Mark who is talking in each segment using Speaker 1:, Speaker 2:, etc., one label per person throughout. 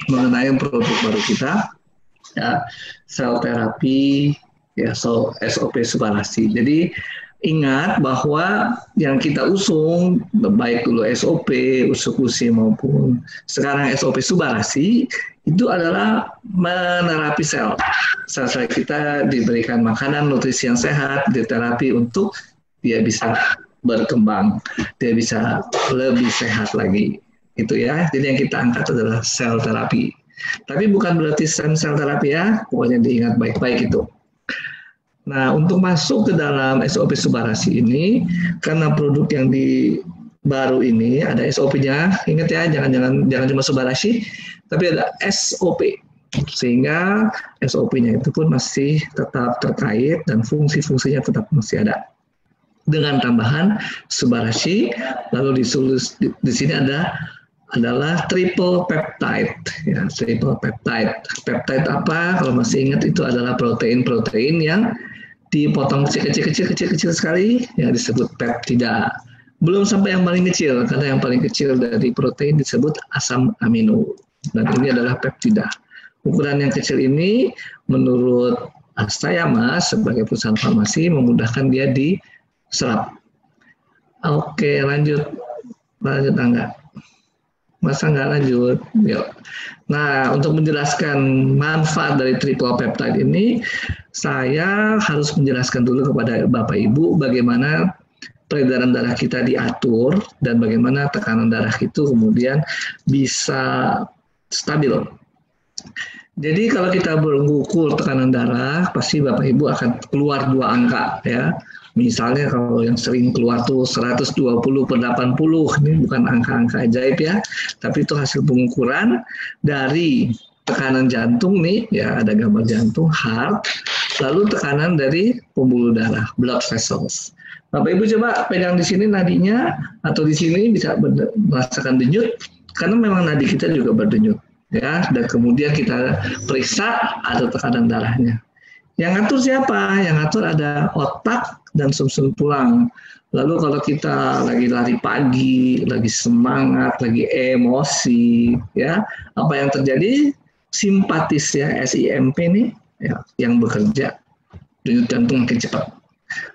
Speaker 1: mengenai produk baru kita, ya, sel terapi, ya, SOP Subarasi. Jadi ingat bahwa yang kita usung, baik dulu SOP, Usukusi maupun sekarang SOP Subarasi, itu adalah menerapi sel. Sel-sel kita diberikan makanan, nutrisi yang sehat, diterapi untuk dia bisa berkembang, dia bisa lebih sehat lagi. Itu ya. Jadi yang kita angkat adalah sel terapi. Tapi bukan berarti sel terapi ya, pokoknya diingat baik-baik itu. Nah, untuk masuk ke dalam SOP Subarasi ini, karena produk yang baru ini ada SOP-nya, ingat ya, jangan cuma Subarasi, tapi ada SOP, sehingga SOP-nya itu pun masih tetap terkait dan fungsi-fungsinya tetap masih ada. Dengan tambahan Subarasi, lalu di sini adalah triple peptide, ya, triple peptide. Peptide apa? Kalau masih ingat itu adalah protein-protein yang dipotong kecil-kecil sekali, ya disebut peptida. Belum sampai yang paling kecil, karena yang paling kecil dari protein disebut asam amino. Dan ini adalah peptida. Ukuran yang kecil ini, menurut Astayama sebagai perusahaan farmasi, memudahkan dia diserap. Oke, lanjut enggak? Masa nggak lanjut? Yuk. Nah, untuk menjelaskan manfaat dari triple peptide ini, saya harus menjelaskan dulu kepada Bapak Ibu bagaimana peredaran darah kita diatur dan bagaimana tekanan darah itu kemudian bisa stabil. Jadi kalau kita mengukur tekanan darah, pasti Bapak Ibu akan keluar 2 angka ya. Misalnya kalau yang sering keluar tuh 120/80, ini bukan angka-angka ajaib ya, tapi itu hasil pengukuran dari tekanan jantung nih, ya ada gambar jantung, heart, lalu tekanan dari pembuluh darah, blood vessels. Bapak Ibu coba pegang di sini nadinya, atau di sini bisa merasakan denyut, karena memang nadi kita juga berdenyut, ya. Dan kemudian kita periksa ada tekanan darahnya. Yang ngatur siapa? Yang ngatur ada otak dan sumsum tulang. Lalu kalau kita lagi lari pagi, lagi semangat, lagi emosi, ya apa yang terjadi? Simpatis ya, SIMP nih, ya, yang bekerja, denyut jantung makin cepat.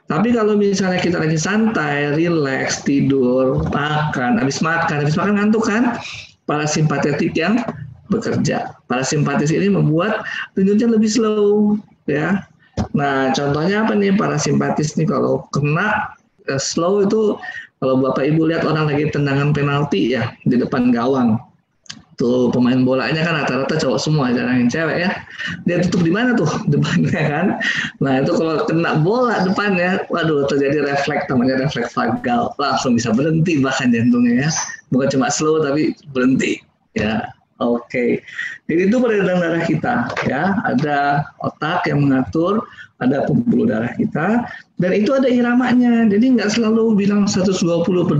Speaker 1: Tapi kalau misalnya kita lagi santai, rileks, tidur, habis makan ngantuk kan? Parasimpatetik yang bekerja. Parasimpatis ini membuat denyutnya lebih slow, ya. Nah, contohnya apa nih parasimpatis nih kalau kena slow itu, kalau Bapak Ibu lihat orang lagi tendangan penalti ya di depan gawang. Tuh pemain bolanya kan rata-rata cowok semua, jarang yang cewek ya. Dia tutup di mana tuh depannya kan? Nah, itu kalau kena bola depannya, waduh terjadi refleks, namanya refleks vagal. Langsung bisa berhenti bahkan jantungnya ya. Bukan cuma slow tapi berhenti ya. Oke, jadi itu peredaran darah kita ya, ada otak yang mengatur, ada pembuluh darah kita, dan itu ada iramanya, jadi nggak selalu bilang 120/80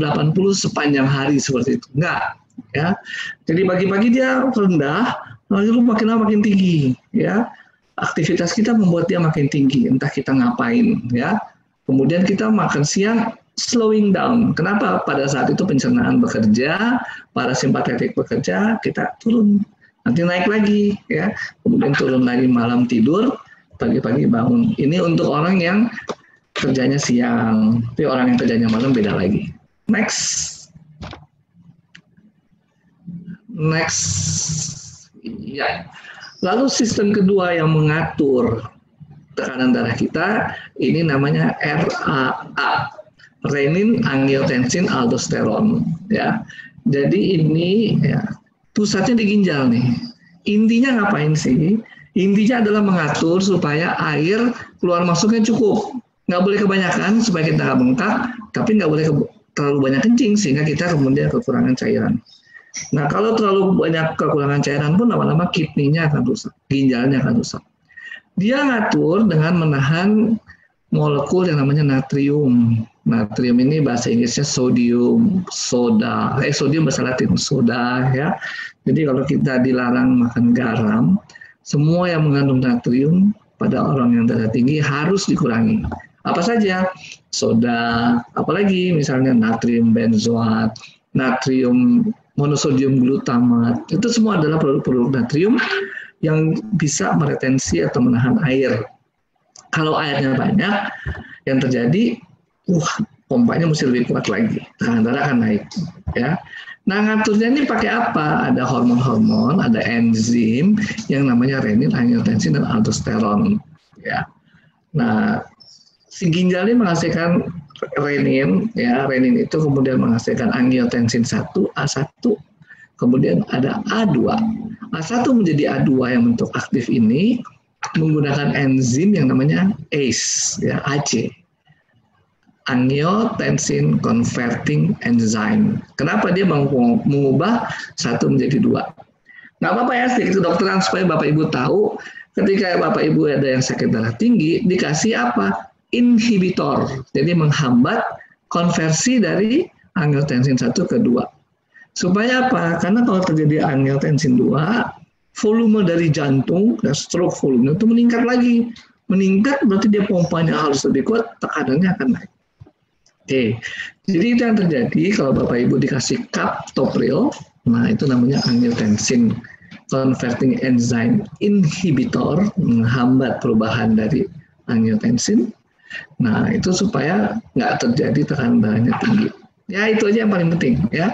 Speaker 1: sepanjang hari seperti itu, nggak ya. Jadi pagi-pagi dia rendah, lalu makin lama makin tinggi ya. Aktivitas kita membuat dia makin tinggi, entah kita ngapain ya. Kemudian kita makan siang, slowing down. Kenapa? Pada saat itu pencernaan bekerja, parasimpatetik bekerja, kita turun. Nanti naik lagi, ya. Kemudian turun lagi malam tidur, pagi-pagi bangun. Ini untuk orang yang kerjanya siang, tapi orang yang kerjanya malam beda lagi. Next. Ya. Lalu sistem kedua yang mengatur tekanan darah kita, ini namanya RAA. Renin, angiotensin, aldosteron, ya. Jadi ini ya, pusatnya di ginjal nih. Intinya ngapain sih? Intinya adalah mengatur supaya air keluar masuknya cukup. Nggak boleh kebanyakan supaya kita nggak bengkak, tapi nggak boleh terlalu banyak kencing sehingga kita kemudian kekurangan cairan. Nah, kalau terlalu banyak kekurangan cairan pun lama-lama kidney-nya akan rusak, ginjalnya akan rusak. Dia ngatur dengan menahan molekul yang namanya natrium. Natrium ini bahasa Inggrisnya sodium, soda. Sodium bahasa Latin, soda ya. Jadi kalau kita dilarang makan garam, semua yang mengandung natrium pada orang yang darah tinggi harus dikurangi. Apa saja? Soda, apalagi misalnya natrium benzoat, natrium monosodium glutamat. Itu semua adalah produk-produk natrium yang bisa meretensi atau menahan air. Kalau airnya banyak, yang terjadi, pompanya mesti lebih kuat lagi, tekanan darah akan naik. Ya. Nah, ngaturnya ini pakai apa? Ada hormon-hormon, ada enzim yang namanya renin, angiotensin, dan aldosteron. Ya. Nah, si ginjal ini menghasilkan renin, ya, renin itu kemudian menghasilkan angiotensin 1, A1, kemudian ada A2. A1 menjadi A2 yang bentuk aktif ini menggunakan enzim yang namanya ACE, ya, AC. Angiotensin Converting Enzyme. Kenapa dia mengubah 1 menjadi 2? Nggak apa-apa ya, sedikit kedokteran supaya Bapak Ibu tahu, ketika Bapak Ibu ada yang sakit darah tinggi, dikasih apa? Inhibitor. Jadi menghambat konversi dari angiotensin 1 ke 2. Supaya apa? Karena kalau terjadi angiotensin 2, volume dari jantung, stroke volume itu meningkat lagi. Meningkat berarti dia pompanya harus lebih kuat, tekanannya akan naik. Oke, jadi itu yang terjadi kalau Bapak Ibu dikasih captopril, nah itu namanya angiotensin converting enzyme inhibitor, menghambat perubahan dari angiotensin. Nah itu supaya nggak terjadi tekanan darahnya tinggi. Ya itu aja yang paling penting ya,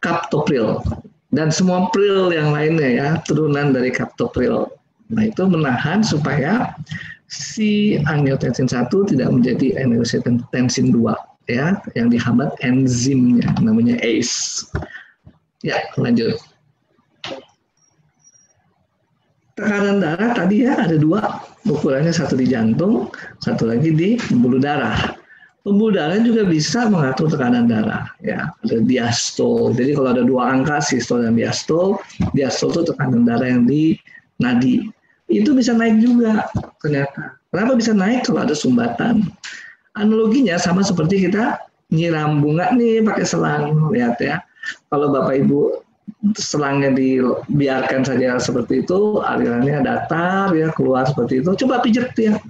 Speaker 1: captopril dan semua pril yang lainnya ya, turunan dari captopril. Nah itu menahan supaya si angiotensin 1 tidak menjadi angiotensin 2. Ya, yang dihambat enzimnya namanya ACE. Ya, lanjut. Tekanan darah tadi ya ada 2, ukurannya satu di jantung, satu lagi di pembuluh darah. Pembuluh darah juga bisa mengatur tekanan darah. Ya, ada diastol. Jadi kalau ada 2 angka, sistol dan diastol, diastol itu tekanan darah yang di nadi. Itu bisa naik juga ternyata. Kenapa bisa naik? Kalau ada sumbatan. Analoginya sama seperti kita nyiram bunga nih pakai selang, lihat ya. Kalau Bapak Ibu selangnya dibiarkan saja seperti itu, alirannya datar ya, keluar seperti itu. Coba pijet ya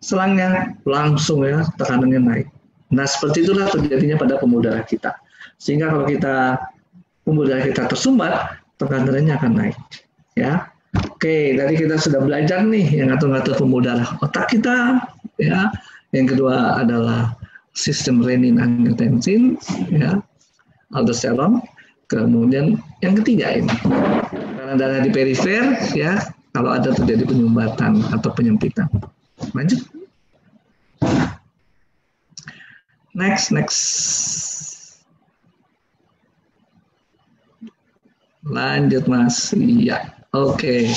Speaker 1: selangnya, langsung ya tekanannya naik. Nah seperti itulah terjadinya pada pembuluh darah kita. Sehingga kalau pembuluh darah kita tersumbat, tekanan darahnya akan naik. Ya, oke. Tadi kita sudah belajar nih yang ngatur-ngatur pembuluh darah otak kita, ya. Yang kedua adalah sistem renin angiotensin, ya, aldosteron. Kemudian yang ketiga ini, karena darah di perifer, ya, kalau ada terjadi penyumbatan atau penyempitan. Lanjut. Next. Lanjut Mas. Iya, oke.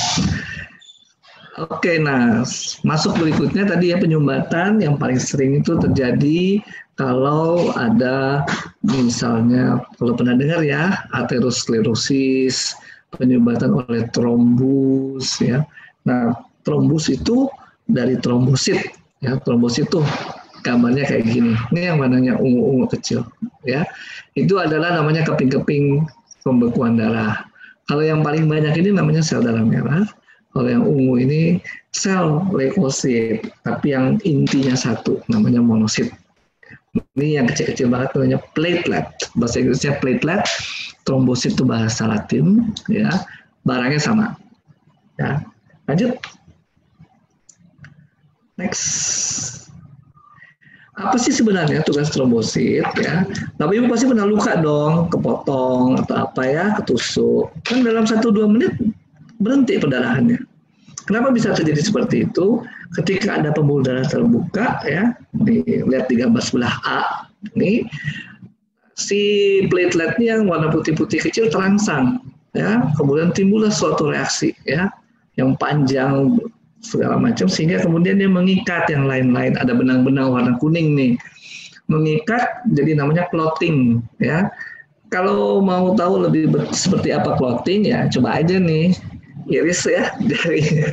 Speaker 1: Oke, nah masuk berikutnya tadi ya, penyumbatan yang paling sering itu terjadi kalau ada misalnya, kalau pernah dengar ya, aterosklerosis, penyumbatan oleh trombus ya. Nah, trombus itu dari trombosit ya, trombosit itu gambarnya kayak gini. Ini yang warnanya ungu-ungu kecil ya. Itu adalah namanya keping-keping pembekuan darah. Kalau yang paling banyak ini namanya sel darah merah. Kalau yang ungu ini sel leukosit, tapi yang intinya satu, namanya monosit. Ini yang kecil-kecil banget namanya platelet. Bahasa Inggrisnya platelet, trombosit itu bahasa Latin, ya. Barangnya sama. Ya. Lanjut. Next. Apa sih sebenarnya tugas trombosit ya? Tapi Ibu pasti pernah luka dong, kepotong atau apa ya, ketusuk. Kan dalam 1-2 menit berhenti perdarahannya. Kenapa bisa terjadi seperti itu? Ketika ada pembuluh darah terbuka, ya, lihat di gambar sebelah A, ini si plateletnya yang warna putih-putih kecil terangsang, ya, kemudian timbullah suatu reaksi, ya, yang panjang segala macam, sehingga kemudian dia mengikat yang lain-lain. Ada benang-benang warna kuning nih, mengikat, jadi namanya clotting, ya. Kalau mau tahu lebih seperti apa clotting, ya, coba aja nih. Iris ya, dari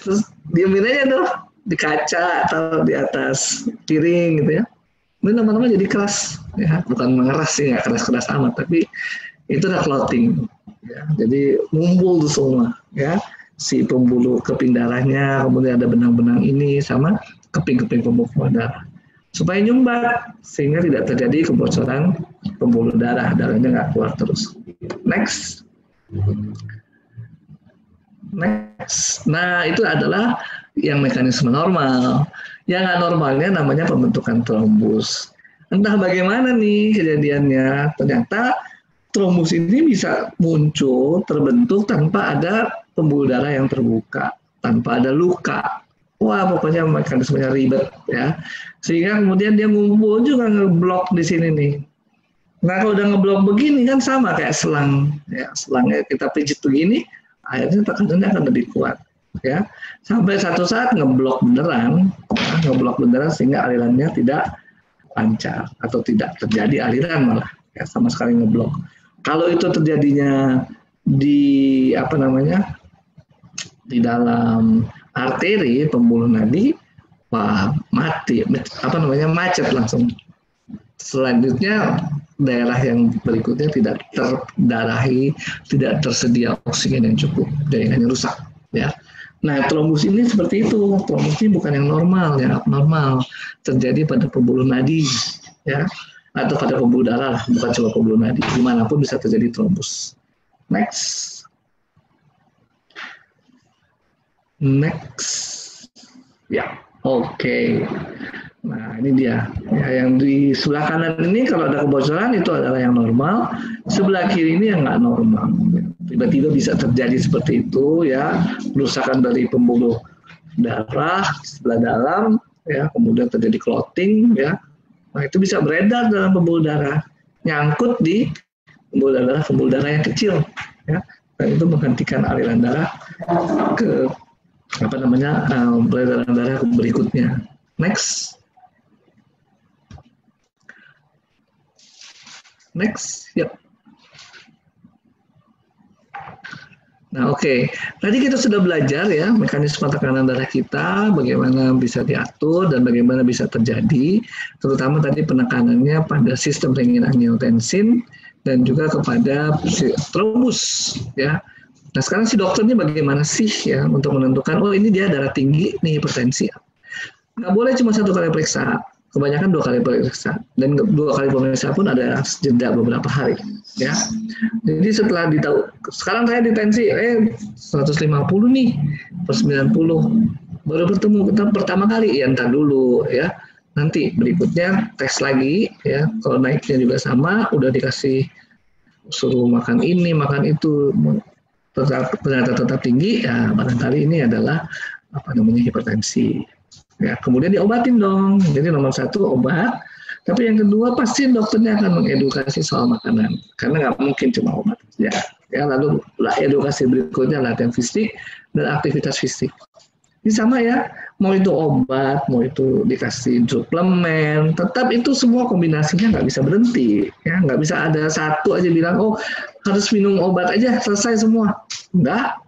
Speaker 1: terus diamin aja tuh di kaca atau di atas piring gitu ya. Ini lama-lama jadi keras, ya, bukan mengeras sih, nggak keras-keras amat, tapi itu udah clotting, ya. Jadi ngumpul tuh semua, ya, si pembuluh keping darahnya, kemudian ada benang-benang ini sama keping-keping pembekuan darah. supaya nyumbat sehingga tidak terjadi kebocoran pembuluh darah, darahnya nggak keluar terus. Next. Nah, itu adalah yang mekanisme normal. Yang nggak normalnya namanya pembentukan trombus. Entah bagaimana nih kejadiannya, ternyata trombus ini bisa muncul, terbentuk tanpa ada pembuluh darah yang terbuka, tanpa ada luka. Wah, pokoknya mekanismenya ribet ya. Sehingga kemudian dia ngumpul juga ngeblok di sini nih. Nah, kalau udah ngeblok begini kan sama kayak selang, ya selangnya kita pijit begini, akhirnya tekanannya akan lebih kuat, ya. Sampai satu saat ngeblok beneran, ya, ngeblok beneran sehingga alirannya tidak lancar atau tidak terjadi aliran malah, ya sama sekali ngeblok. Kalau itu terjadinya di di dalam arteri pembuluh nadi, wah mati, macet langsung. Selanjutnya daerah yang berikutnya tidak terdarahi, tidak tersedia oksigen yang cukup, jaringannya rusak, ya. Nah, trombus ini seperti itu. Trombus ini bukan yang normal, ya, abnormal, terjadi pada pembuluh nadi, ya, atau pada pembuluh darah, bukan cuma pembuluh nadi. Dimanapun bisa terjadi trombus. Next. Ya, oke. Nah, ini dia. Ya, yang di sebelah kanan ini kalau ada kebocoran itu adalah yang normal. Sebelah kiri ini yang nggak normal. Tiba-tiba bisa terjadi seperti itu, ya, kerusakan dari pembuluh darah sebelah dalam, ya, kemudian terjadi clotting, ya. Nah, itu bisa beredar dalam pembuluh darah, nyangkut di pembuluh darah yang kecil, ya. Dan itu menghentikan aliran darah ke peredaran darah berikutnya. Next, yep. Nah, oke. Tadi kita sudah belajar ya mekanisme tekanan darah kita, bagaimana bisa diatur dan bagaimana bisa terjadi, terutama tadi penekanannya pada sistem renin-angiotensin dan juga kepada trombus, ya. Nah, sekarang si dokternya bagaimana sih ya untuk menentukan, oh ini dia darah tinggi, nih hipertensi. Nggak boleh cuma satu kali periksa, kebanyakan 2 kali periksa, dan 2 kali periksa pun ada jeda beberapa hari, ya. Jadi setelah ditahu, sekarang saya ditensi 150 nih per 90, baru bertemu kita pertama kali, ya entar dulu, ya. Nanti berikutnya tes lagi, ya. Kalau naiknya juga sama, udah dikasih suruh makan ini, makan itu, ternyata tetap tinggi, ya barangkali ini adalah hipertensi. Ya, kemudian diobatin dong. Jadi nomor 1 obat, tapi yang kedua pasti dokternya akan mengedukasi soal makanan, karena nggak mungkin cuma obat. Ya, lalu edukasi berikutnya latihan fisik dan aktivitas fisik. Ini sama ya, mau itu obat, mau itu dikasih suplemen, tetap itu semua kombinasinya nggak bisa berhenti. Ya, nggak bisa ada satu aja bilang, oh harus minum obat aja selesai semua. Enggak,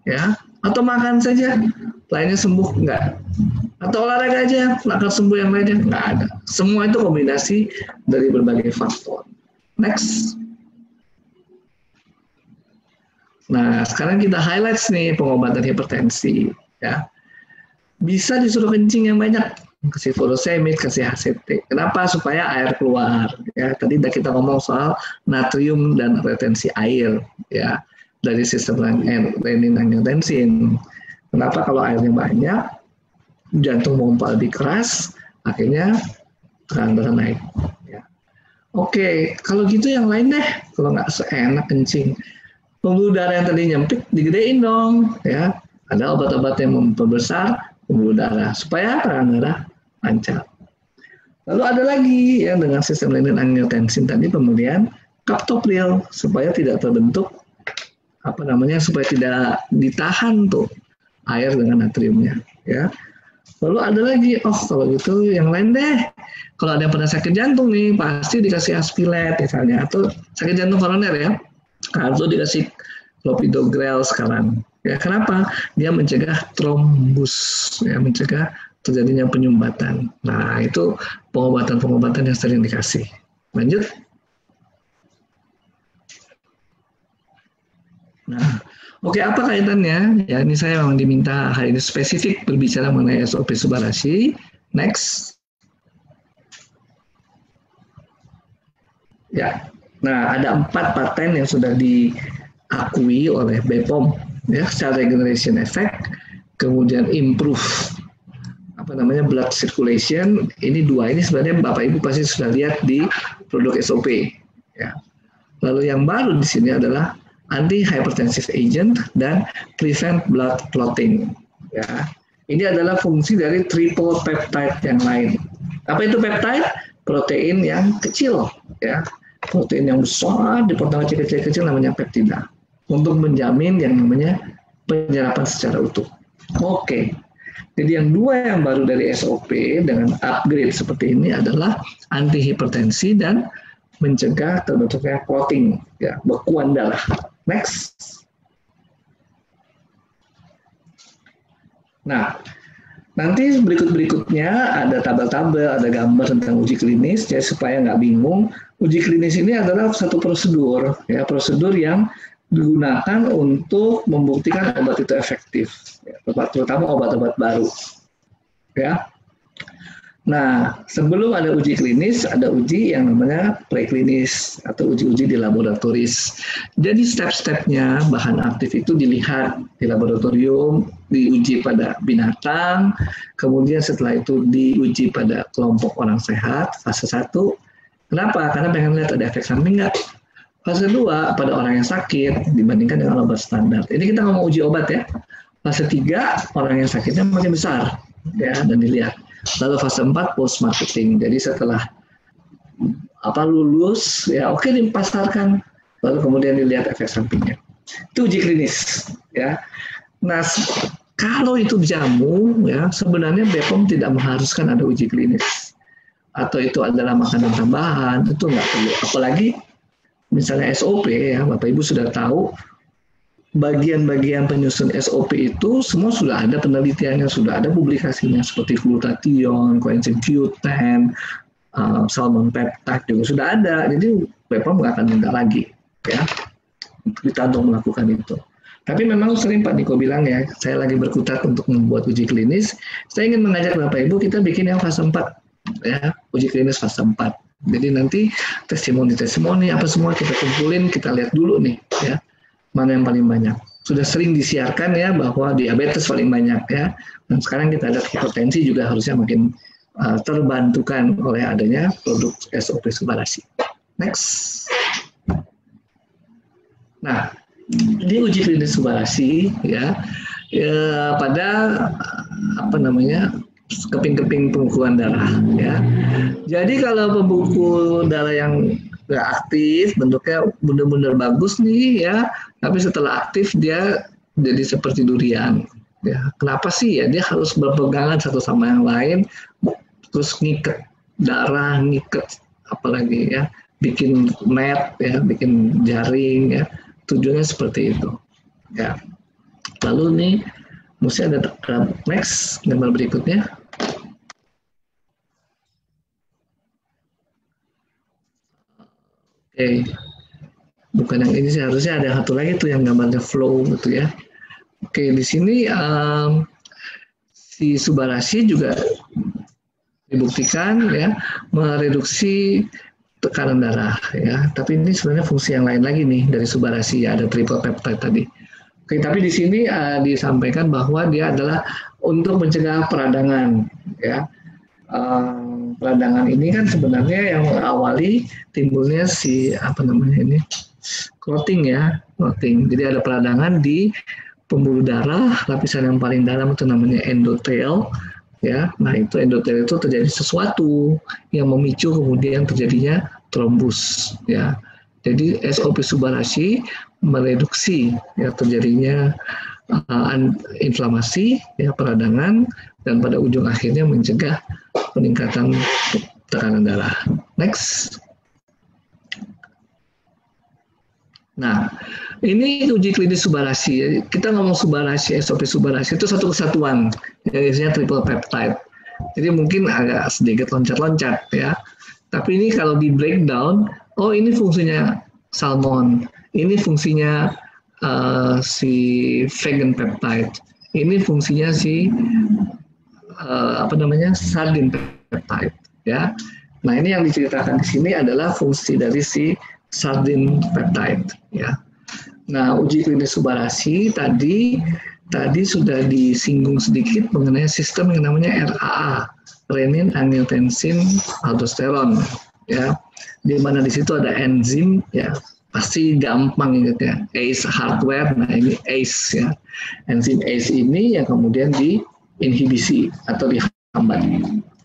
Speaker 1: ya. Atau makan saja, lainnya sembuh, enggak. Atau olahraga aja, akan sembuh yang lainnya, enggak ada. Semua itu kombinasi dari berbagai faktor. Next. Nah, sekarang kita highlights nih pengobatan hipertensi, ya. Bisa disuruh kencing yang banyak, kasih furosemid, kasih HCT. Kenapa? Supaya air keluar. Ya, tadi kita ngomong soal natrium dan retensi air, ya, dari sistem renin-angiotensin. Kenapa? Kalau airnya banyak, jantung pompa lebih keras, akhirnya tekanan darah naik. Ya. Oke, kalau gitu yang lain deh. Kalau nggak seenak kencing, pembuluh darah yang tadi nyempit digedein dong. Ya, ada obat-obat yang memperbesar pembuluh darah supaya tekanan darah lancar. Lalu ada lagi ya dengan sistem renin-angiotensin tadi pemberian captopril supaya tidak terbentuk supaya tidak ditahan tuh air dengan natriumnya, ya. Lalu ada lagi, kalau gitu yang lain deh. Kalau ada yang pernah sakit jantung nih, pasti dikasih Aspilet misalnya, atau sakit jantung koroner ya, atau dikasih clopidogrel sekarang. Ya, kenapa? Dia mencegah trombus, ya, mencegah terjadinya penyumbatan. Nah, itu pengobatan-pengobatan yang sering dikasih. Lanjut. Nah, oke, apa kaitannya? Ya, ini saya memang diminta hari ini spesifik berbicara mengenai SOP Subarashi. Next. Ya. Nah, ada 4 paten yang sudah diakui oleh BPOM, ya, cell regeneration effect, kemudian improve blood circulation. Ini 2 ini sebenarnya Bapak Ibu pasti sudah lihat di produk SOP. Ya. Lalu yang baru di sini adalah anti-hypertensive agent dan prevent blood clotting. Ya. Ini adalah fungsi dari triple peptide yang lain. Apa itu peptide? Protein yang kecil, ya. Protein yang besar dipotong kecil-kecil namanya peptida untuk menjamin yang namanya penyerapan secara utuh. Oke. Jadi yang 2 yang baru dari SOP dengan upgrade seperti ini adalah antihipertensi dan mencegah terbentuknya clotting, ya, bekuan darah. Next. Nah, nanti berikutnya ada tabel-tabel, ada gambar tentang uji klinis, jadi supaya nggak bingung. Uji klinis ini adalah satu prosedur, ya, prosedur yang digunakan untuk membuktikan obat itu efektif, ya, terutama obat-obat baru. Ya. Nah, sebelum ada uji klinis, ada uji yang namanya preklinis atau uji-uji di laboratoris. Jadi step-stepnya bahan aktif itu dilihat di laboratorium, diuji pada binatang, kemudian setelah itu diuji pada kelompok orang sehat, fase 1. Kenapa? Karena pengen lihat ada efek samping nggak. Fase 2 pada orang yang sakit dibandingkan dengan obat standar. Ini kita ngomong uji obat ya. Fase 3 orang yang sakitnya makin besar, ya, dan dilihat. Lalu fase 4 post marketing. Jadi setelah lulus, ya oke, dipasarkan. Lalu kemudian dilihat efek sampingnya. Itu uji klinis, ya. Nah, kalau itu jamu, ya, sebenarnya BPOM tidak mengharuskan ada uji klinis. Atau itu adalah makanan tambahan, itu nggak perlu. Apalagi misalnya SOP, ya, Bapak Ibu sudah tahu bagian-bagian penyusun SOP itu semua sudah ada penelitiannya, sudah ada publikasinya seperti glutathione, coenzim Q10, salmon peptide juga sudah ada. Jadi BPOM nggak akan minta lagi, ya, kita untuk melakukan itu. Tapi memang sering Pak Niko bilang, ya, saya lagi berkutat untuk membuat uji klinis. Saya ingin mengajak Bapak Ibu kita bikin yang fase 4, ya, uji klinis fase 4. Jadi nanti testimoni apa semua kita kumpulin, kita lihat dulu nih, ya, mana yang paling banyak. Sudah sering disiarkan, ya, bahwa diabetes paling banyak, ya. Dan sekarang kita ada hipertensi juga harusnya makin terbantukan oleh adanya produk SOP Subbarasi. Next. Nah, di uji klinis Subbarasi, ya, pada keping-keping pembekuan darah, ya. Jadi kalau pembekuan darah yang nggak aktif, bentuknya benar-benar bagus nih, ya, tapi setelah aktif dia jadi seperti durian. Ya, kenapa sih? Ya, dia harus berpegangan satu sama yang lain, terus ngiket darah, ngiket apalagi, ya, bikin net, ya, bikin jaring, ya. Tujuannya seperti itu, ya. Lalu nih mesti ada next gambar berikutnya. Oke, bukan yang ini sih, harusnya ada satu lagi tuh yang gambarnya flow gitu, ya. Oke, di sini si Subbarasi juga dibuktikan, ya, mereduksi tekanan darah, ya. Tapi ini sebenarnya fungsi yang lain lagi nih dari Subbarasi, ya, ada triple peptide tadi. Oke, tapi di sini disampaikan bahwa dia adalah untuk mencegah peradangan, ya. Peradangan ini kan sebenarnya yang mengawali timbulnya si clotting, ya, clotting. Jadi ada peradangan di pembuluh darah, lapisan yang paling dalam itu namanya endotel, ya. Nah, itu endotel itu terjadi sesuatu yang memicu kemudian terjadinya trombus, ya. Jadi SOP Subbarasi mereduksi, ya, terjadinya inflamasi, ya, peradangan, dan pada ujung akhirnya mencegah peningkatan tekanan darah. Next. Nah, ini uji klinis Subbarasi. Kita ngomong Subbarasi, SOP Subbarasi itu satu kesatuan, yang isinya triple peptide. Jadi mungkin agak sedikit loncat-loncat, ya. Tapi ini kalau di breakdown, oh ini fungsinya salmon, ini fungsinya si vegan peptide, ini fungsinya si sardine peptide, ya. Nah, ini yang diceritakan di sini adalah fungsi dari si sardine peptide, ya. Nah, uji klinis Subarashi tadi sudah disinggung sedikit mengenai sistem yang namanya RAA, renin angiotensin aldosteron, ya. Di mana di situ ada enzim, ya. Pasti gampang ingatnya, ACE hardware. Nah, ini ACE, ya. Enzim ACE ini yang kemudian diinhibisi atau dihambat.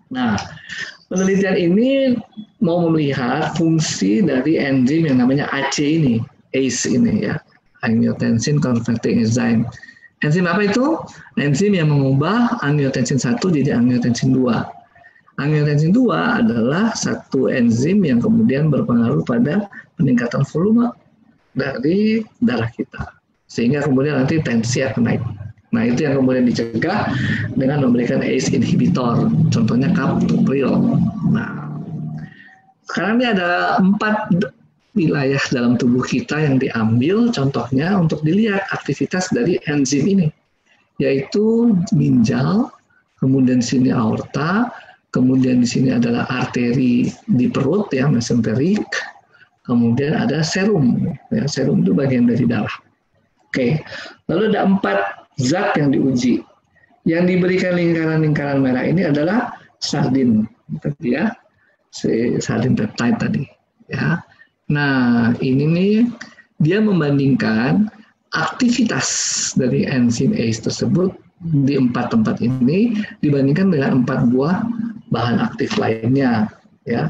Speaker 1: Nah, penelitian ini mau melihat fungsi dari enzim yang namanya AC ini, ACE ini, ya, angiotensin converting enzyme. Enzim apa itu? Enzim yang mengubah angiotensin 1 jadi angiotensin 2. Angiotensin 2 adalah satu enzim yang kemudian berpengaruh pada peningkatan volume dari darah kita, sehingga kemudian nanti tensi akan naik. Nah, itu yang kemudian dicegah dengan memberikan ACE inhibitor, contohnya captopril. Nah, sekarang ini ada 4 wilayah dalam tubuh kita yang diambil contohnya untuk dilihat aktivitas dari enzim ini, yaitu ginjal, kemudian di sini aorta, kemudian di sini adalah arteri di perut, ya, mesenterik, kemudian ada serum, ya, serum itu bagian dari darah. Oke, lalu ada 4 zat yang diuji. Yang diberikan lingkaran-lingkaran merah ini adalah sardin, tadi, ya, sardin peptide tadi, ya. Nah, ini nih dia membandingkan aktivitas dari enzim ACE tersebut di 4 tempat ini dibandingkan dengan 4 buah bahan aktif lainnya, ya.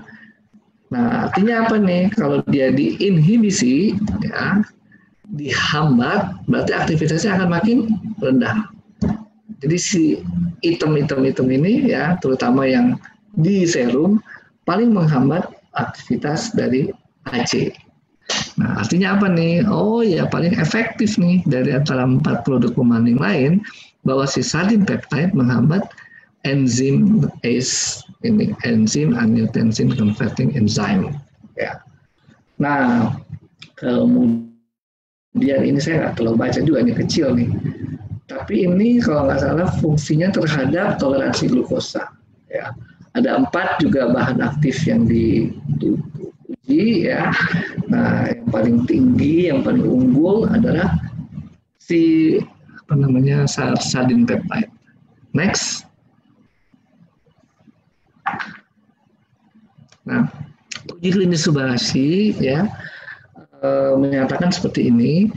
Speaker 1: Nah, artinya apa nih? Kalau dia diinhibisi, ya, dihambat, berarti aktivitasnya akan makin rendah. Jadi si item-item ini, ya, terutama yang di serum paling menghambat aktivitas dari AC. Nah, artinya apa nih? Oh ya, paling efektif nih dari antara 4 produk pembanding lain bahwa si sardine peptide menghambat enzim ACE ini, enzim angiotensin converting enzyme, ya. Nah, kemudian ini saya nggak terlalu baca juga, ini kecil nih. Tapi ini kalau nggak salah fungsinya terhadap toleransi glukosa, ya. Ada 4 juga bahan aktif yang diuji, ya. Nah, yang paling tinggi, yang paling unggul adalah si sardine peptide. Next. Nah, uji klinis Subarashi, ya, menyatakan seperti ini,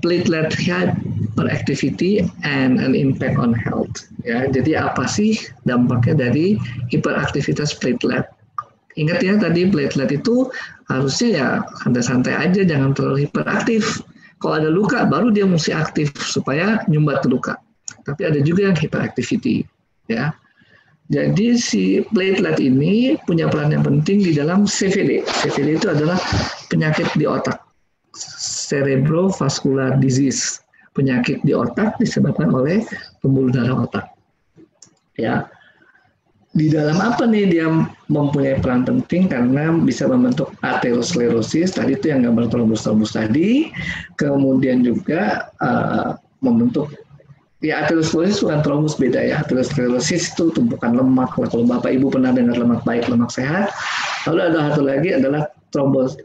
Speaker 1: platelet hyperactivity and an impact on health. Ya, jadi apa sih dampaknya dari hiperaktivitas platelet? Ingat ya, tadi platelet itu harusnya ya santai-santai aja, jangan terlalu hiperaktif. Kalau ada luka, baru dia mesti aktif supaya nyumbat luka. Tapi ada juga yang hyperactivity, ya. Jadi si platelet ini punya peran yang penting di dalam CVD. CVD itu adalah penyakit di otak, cerebrovascular disease, penyakit di otak disebabkan oleh pembuluh darah otak. Ya, di dalam apa nih dia mempunyai peran penting karena bisa membentuk aterosklerosis, tadi itu yang gambar trombus tadi, kemudian juga membentuk, ya, aterosklerosis bukan trombus, beda ya. Aterosklerosis itu tumpukan lemak. Kalau Bapak Ibu pernah dengar lemak baik, lemak sehat. Lalu ada satu lagi adalah trombos,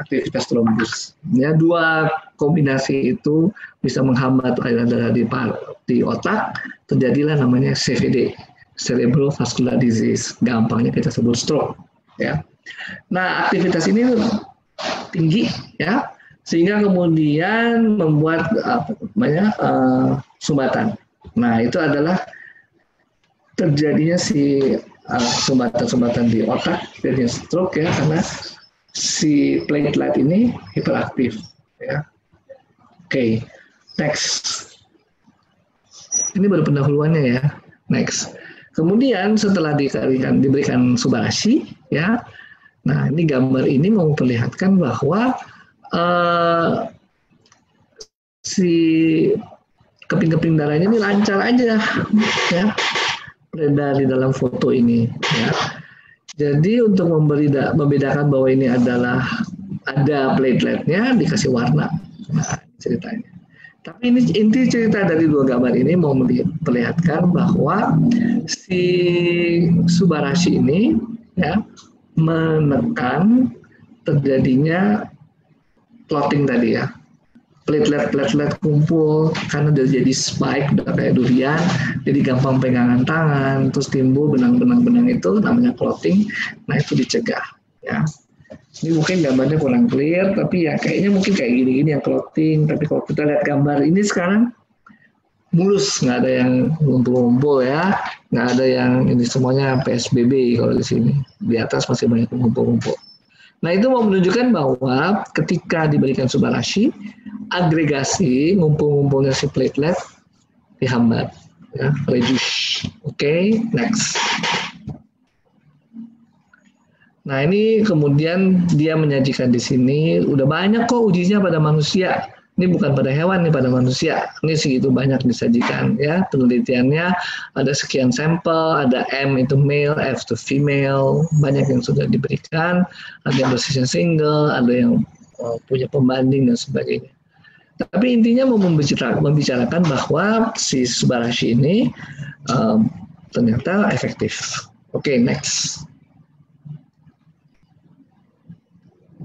Speaker 1: aktivitas trombus. Ya, 2 kombinasi itu bisa menghambat aliran darah di otak, terjadilah namanya CVD, cerebrovascular disease. Gampangnya kita sebut stroke, ya. Nah, aktivitas ini tinggi, ya, sehingga kemudian membuat sumbatan. Nah, itu adalah terjadinya si sumbatan-sumbatan di otak, jadinya stroke, ya, karena si platelet ini hiperaktif, ya. Oke, next. Ini baru pendahuluannya, ya. Next. Kemudian setelah diberikan Subarashi, ya. Nah, ini gambar ini memperlihatkan bahwa si keping-keping darahnya ini lancar aja, ya, beredar di dalam foto ini, ya. Jadi untuk membedakan bahwa ini adalah ada plateletnya, dikasih warna. Nah, ceritanya. Tapi ini inti cerita dari 2 gambar ini mau memperlihatkan bahwa si Subarashi ini ya, menekan terjadinya clotting tadi ya. Platelet kumpul karena udah jadi spike, udah kayak durian, jadi gampang pegangan tangan, terus timbul benang-benang itu namanya clotting. Nah itu dicegah ya. Ini mungkin gambarnya kurang clear, tapi ya kayaknya mungkin kayak gini-gini yang clotting. Tapi kalau kita lihat gambar ini sekarang mulus, nggak ada yang ngumpul-ngumpul ya, nggak ada yang ini semuanya PSBB kalau di sini. Di atas masih banyak ngumpul-ngumpul. Nah itu mau menunjukkan bahwa ketika diberikan Subarashi, agregasi ngumpul-ngumpulnya si platelet dihambat, ya, reduce. Oke, next. Nah ini kemudian dia menyajikan di sini, udah banyak kok ujinya pada manusia. Ini bukan pada hewan, nih pada manusia. Ini segitu banyak disajikan ya penelitiannya. Ada sekian sampel, ada M itu male, F itu female, banyak yang sudah diberikan. Ada yang dosisnya single, ada yang punya pembanding dan sebagainya. Tapi intinya mau membicarakan bahwa si Subarashi ini ternyata efektif. Oke, next.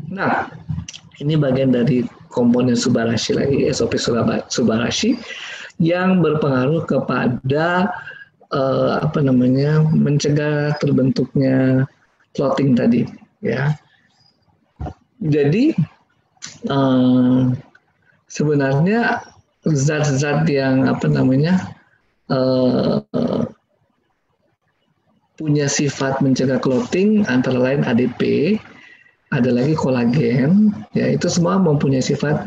Speaker 1: Nah, ini bagian dari komponen Subarashi lagi, SOP Subarashi yang berpengaruh kepada mencegah terbentuknya clotting tadi, ya. Jadi sebenarnya zat-zat yang punya sifat mencegah clotting antara lain ADP, ada lagi kolagen, ya itu semua mempunyai sifat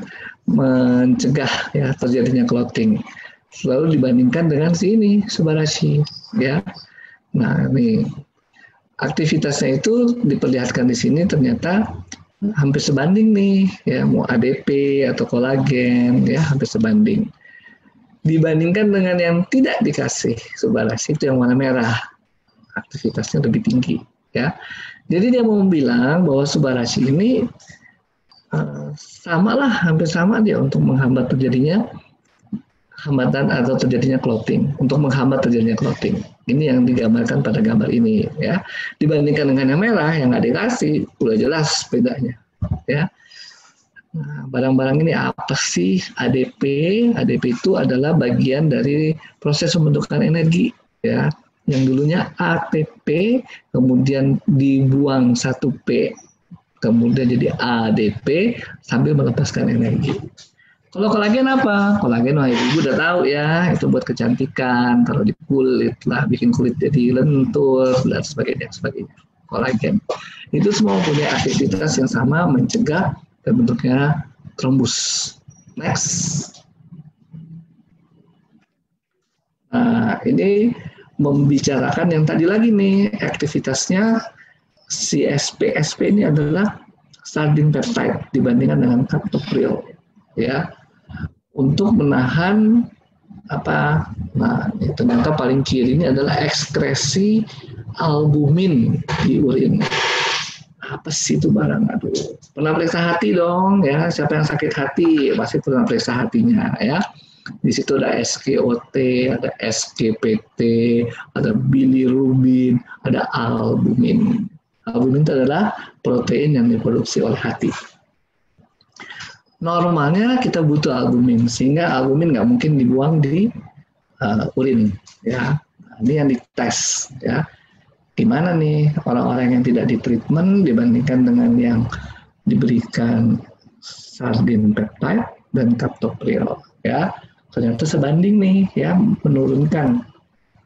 Speaker 1: mencegah ya terjadinya clotting. Selalu dibandingkan dengan si ini Subarashi, ya. Nah ini aktivitasnya itu diperlihatkan di sini ternyata hampir sebanding nih, ya mau ADP atau kolagen, ya hampir sebanding. Dibandingkan dengan yang tidak dikasih Subarashi itu yang warna merah, aktivitasnya lebih tinggi, ya. Jadi dia mau bilang bahwa Subarashi ini hampir sama dia untuk menghambat terjadinya hambatan atau terjadinya clotting, untuk menghambat terjadinya clotting. Ini yang digambarkan pada gambar ini, ya. Dibandingkan dengan yang merah yang nggak dikasih, udah jelas bedanya, ya. Nah, barang-barang ini apa sih ADP? ADP itu adalah bagian dari proses pembentukan energi, ya. Yang dulunya ATP, kemudian dibuang 1P, kemudian jadi ADP sambil melepaskan energi. Kalau kolagen apa? Kolagen, wah ibu udah tahu ya, itu buat kecantikan, taruh di kulit lah, bikin kulit jadi lentur, dan sebagainya. Kolagen. Itu semua punya aktivitas yang sama, mencegah terbentuknya trombus. Next. Nah, ini membicarakan yang tadi lagi nih, aktivitasnya si SP ini adalah sardine peptide dibandingkan dengan captopril, ya, untuk menahan nah ini ternyata paling kiri ini adalah ekskresi albumin di urin. Apa sih itu barang? Aduh, pernah periksa hati dong, ya, siapa yang sakit hati pasti pernah periksa hatinya, ya. Di situ ada SGOT, ada SGPT, ada bilirubin, ada albumin. Albumin itu adalah protein yang diproduksi oleh hati. Normalnya kita butuh albumin, sehingga albumin nggak mungkin dibuang di urin. Ya, ini yang dites. Ya, gimana nih orang-orang yang tidak ditreatment dibandingkan dengan yang diberikan sardine peptide dan captopril. Ya. Ternyata sebanding nih, ya, menurunkan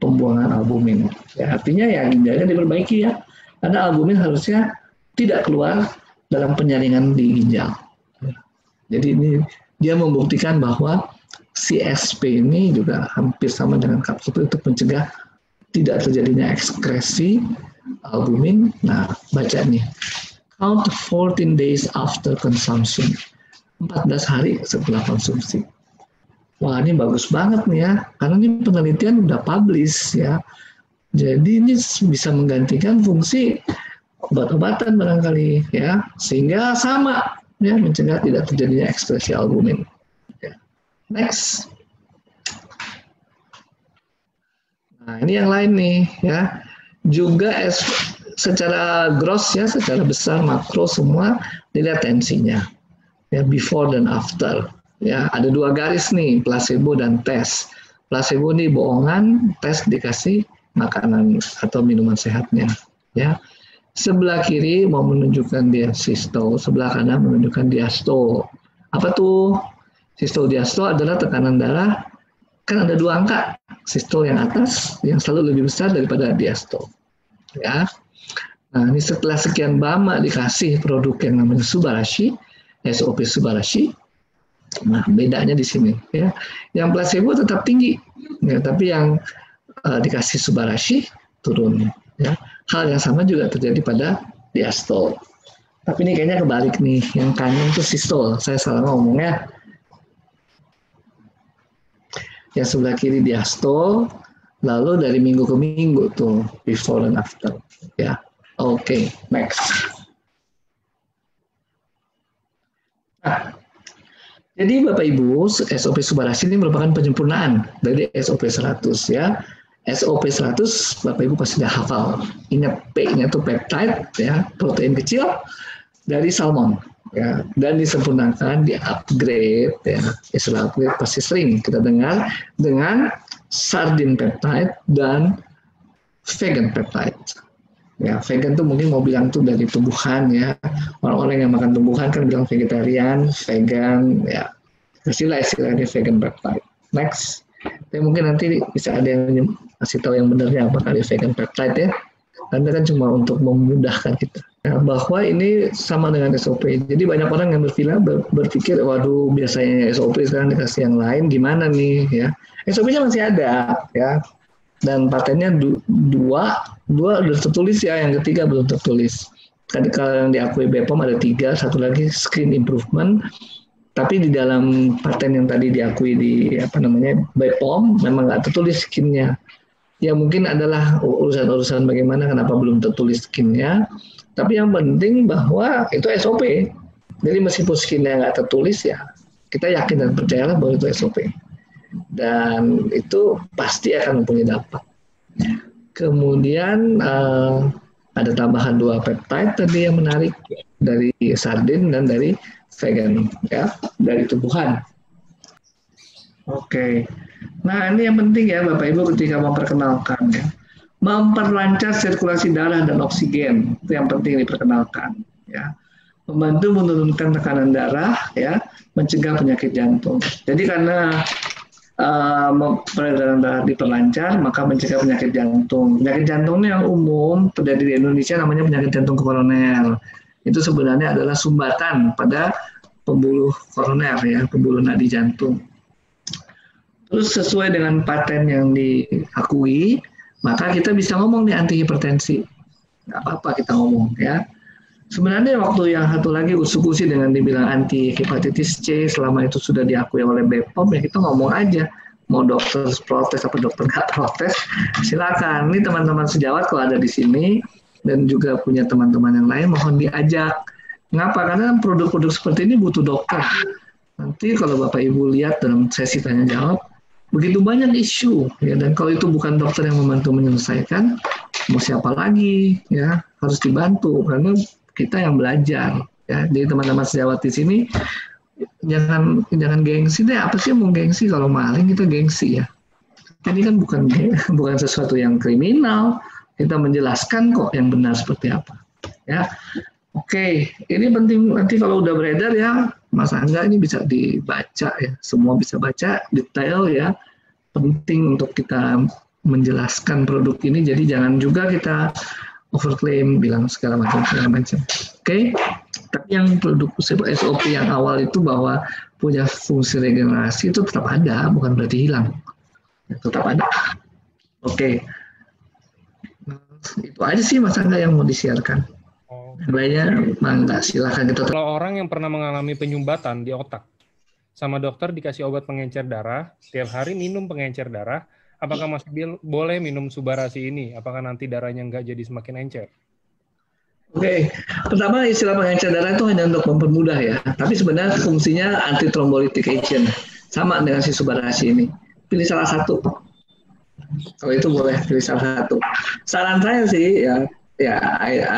Speaker 1: pembuangan albumin. Ya, artinya ya ginjalnya diperbaiki ya, karena albumin harusnya tidak keluar dalam penyaringan di ginjal. Jadi ini dia membuktikan bahwa CSP ini juga hampir sama dengan captopril untuk mencegah tidak terjadinya ekskresi albumin. Nah, baca nih, count 14 days after consumption, 14 hari setelah konsumsi. Wah, ini bagus banget nih ya, karena ini penelitian udah publish ya. Jadi ini bisa menggantikan fungsi obat-obatan barangkali ya, sehingga sama ya mencegah tidak terjadinya ekskresi albumin. Ya. Next. Nah, ini yang lain nih ya. Juga secara gross ya, secara besar makro semua dilihat tensinya ya, before dan after ya. Ada 2 garis nih, placebo dan tes. Placebo nih bohongan, tes dikasih makanan atau minuman sehatnya ya. Sebelah kiri mau menunjukkan dia sistole, sebelah kanan menunjukkan diastole. Apa tuh? Sistole diastole adalah tekanan darah, kan ada 2 angka, sistole yang atas yang selalu lebih besar daripada diastole ya. Nah, ini setelah sekian lama dikasih produk yang namanya Subarashi, SOP Subarashi. Nah, bedanya di sini ya. Yang placebo tetap tinggi, ya, tapi yang dikasih Subarashi turun ya. Hal yang sama juga terjadi pada diastole. Tapi ini kayaknya kebalik nih, yang kanan itu sistole. Saya salah ngomongnya. Yang sebelah kiri diastole, lalu dari minggu ke minggu tuh before and after ya. Oke, next. Nah, jadi Bapak Ibu, SOP Subarashi ini merupakan penyempurnaan dari SOP 100 ya. SOP 100 Bapak Ibu pasti sudah hafal. Ingat P-nya itu peptide ya, protein kecil dari salmon ya, dan disempurnakan, di-upgrade ya. Istilah upgrade pasti sering kita dengar dengan sardine peptide dan vegan peptide. Ya, vegan tuh mungkin mau bilang tuh dari tumbuhan ya. Orang-orang yang makan tumbuhan kan bilang vegetarian, vegan ya. Istilahnya vegan peptide. Next. Tapi mungkin nanti bisa ada yang kasih tahu yang benarnya apa kali vegan peptide ya. Karena kan cuma untuk memudahkan kita. Ya, bahwa ini sama dengan SOP. Jadi banyak orang yang berpikir, waduh biasanya SOP sekarang dikasih yang lain, gimana nih ya. SOP-nya masih ada ya. Dan patennya dua udah tertulis ya, yang ketiga belum tertulis. Tadi kalau yang diakui BPOM ada 3, satu lagi skin improvement. Tapi di dalam paten yang tadi diakui di BPOM memang nggak tertulis skinnya. Ya mungkin adalah urusan-urusan bagaimana kenapa belum tertulis skinnya. Tapi yang penting bahwa itu SOP. Jadi meskipun skinnya nggak tertulis ya, kita yakin dan percayalah bahwa itu SOP. Dan itu pasti akan mempunyai dampak. Kemudian ada tambahan 2 peptide tadi yang menarik dari sardin dan dari vegan ya, dari tumbuhan. Oke. Nah, ini yang penting ya Bapak Ibu ketika memperkenalkan ya. Memperlancar sirkulasi darah dan oksigen, itu yang penting diperkenalkan ya. Membantu menurunkan tekanan darah ya, mencegah penyakit jantung. Jadi karena peredaran darah diperlancar, maka mencegah penyakit jantung. Penyakit jantung yang umum terjadi di Indonesia namanya penyakit jantung koroner. Itu sebenarnya adalah sumbatan pada pembuluh koroner ya, pembuluh nadi jantung. Terus sesuai dengan paten yang diakui, maka kita bisa ngomong nih antihipertensi. Nggak apa-apa kita ngomong ya. Sebenarnya waktu yang satu lagi usul-usul dengan dibilang anti hepatitis C, selama itu sudah diakui oleh BPOM ya kita ngomong aja. Mau dokter protes apa dokter nggak protes, silakan. Ini teman-teman sejawat kalau ada di sini dan juga punya teman-teman yang lain mohon diajak. Mengapa? Karena produk-produk seperti ini butuh dokter. Nanti kalau Bapak Ibu lihat dalam sesi tanya jawab, begitu banyak isu ya, dan kalau itu bukan dokter yang membantu menyelesaikan, mau siapa lagi ya, harus dibantu karena kita yang belajar ya. Jadi teman-teman sejawat di sini jangan gengsi deh. Apa sih mau gengsi? Kalau maling kita gengsi ya. Ini kan bukan sesuatu yang kriminal. Kita menjelaskan kok yang benar seperti apa ya. Oke, ini penting nanti kalau udah beredar ya, Mas Angga ini bisa dibaca ya. Semua bisa baca detail ya. Penting untuk kita menjelaskan produk ini. Jadi jangan juga kita overclaim, bilang segala macam. Oke, tapi yang produk SOP yang awal itu bahwa punya fungsi regenerasi itu tetap ada, bukan berarti hilang. Tetap ada. Oke, itu aja sih Mas Angga yang mau disiarkan. Lainnya, Mangga, silakan kita.
Speaker 2: Kalau orang yang pernah mengalami penyumbatan di otak, sama dokter dikasih obat pengencer darah, tiap hari minum pengencer darah, apakah masih boleh minum Subarashi ini? Apakah nanti darahnya nggak jadi semakin encer?
Speaker 1: Oke, pertama istilah pengencer darah itu hanya untuk mempermudah ya. Tapi sebenarnya fungsinya anti-thrombolytic agent. Sama dengan si Subarashi ini. Pilih salah satu. Kalau itu boleh pilih salah satu. Saran saya sih ya, ya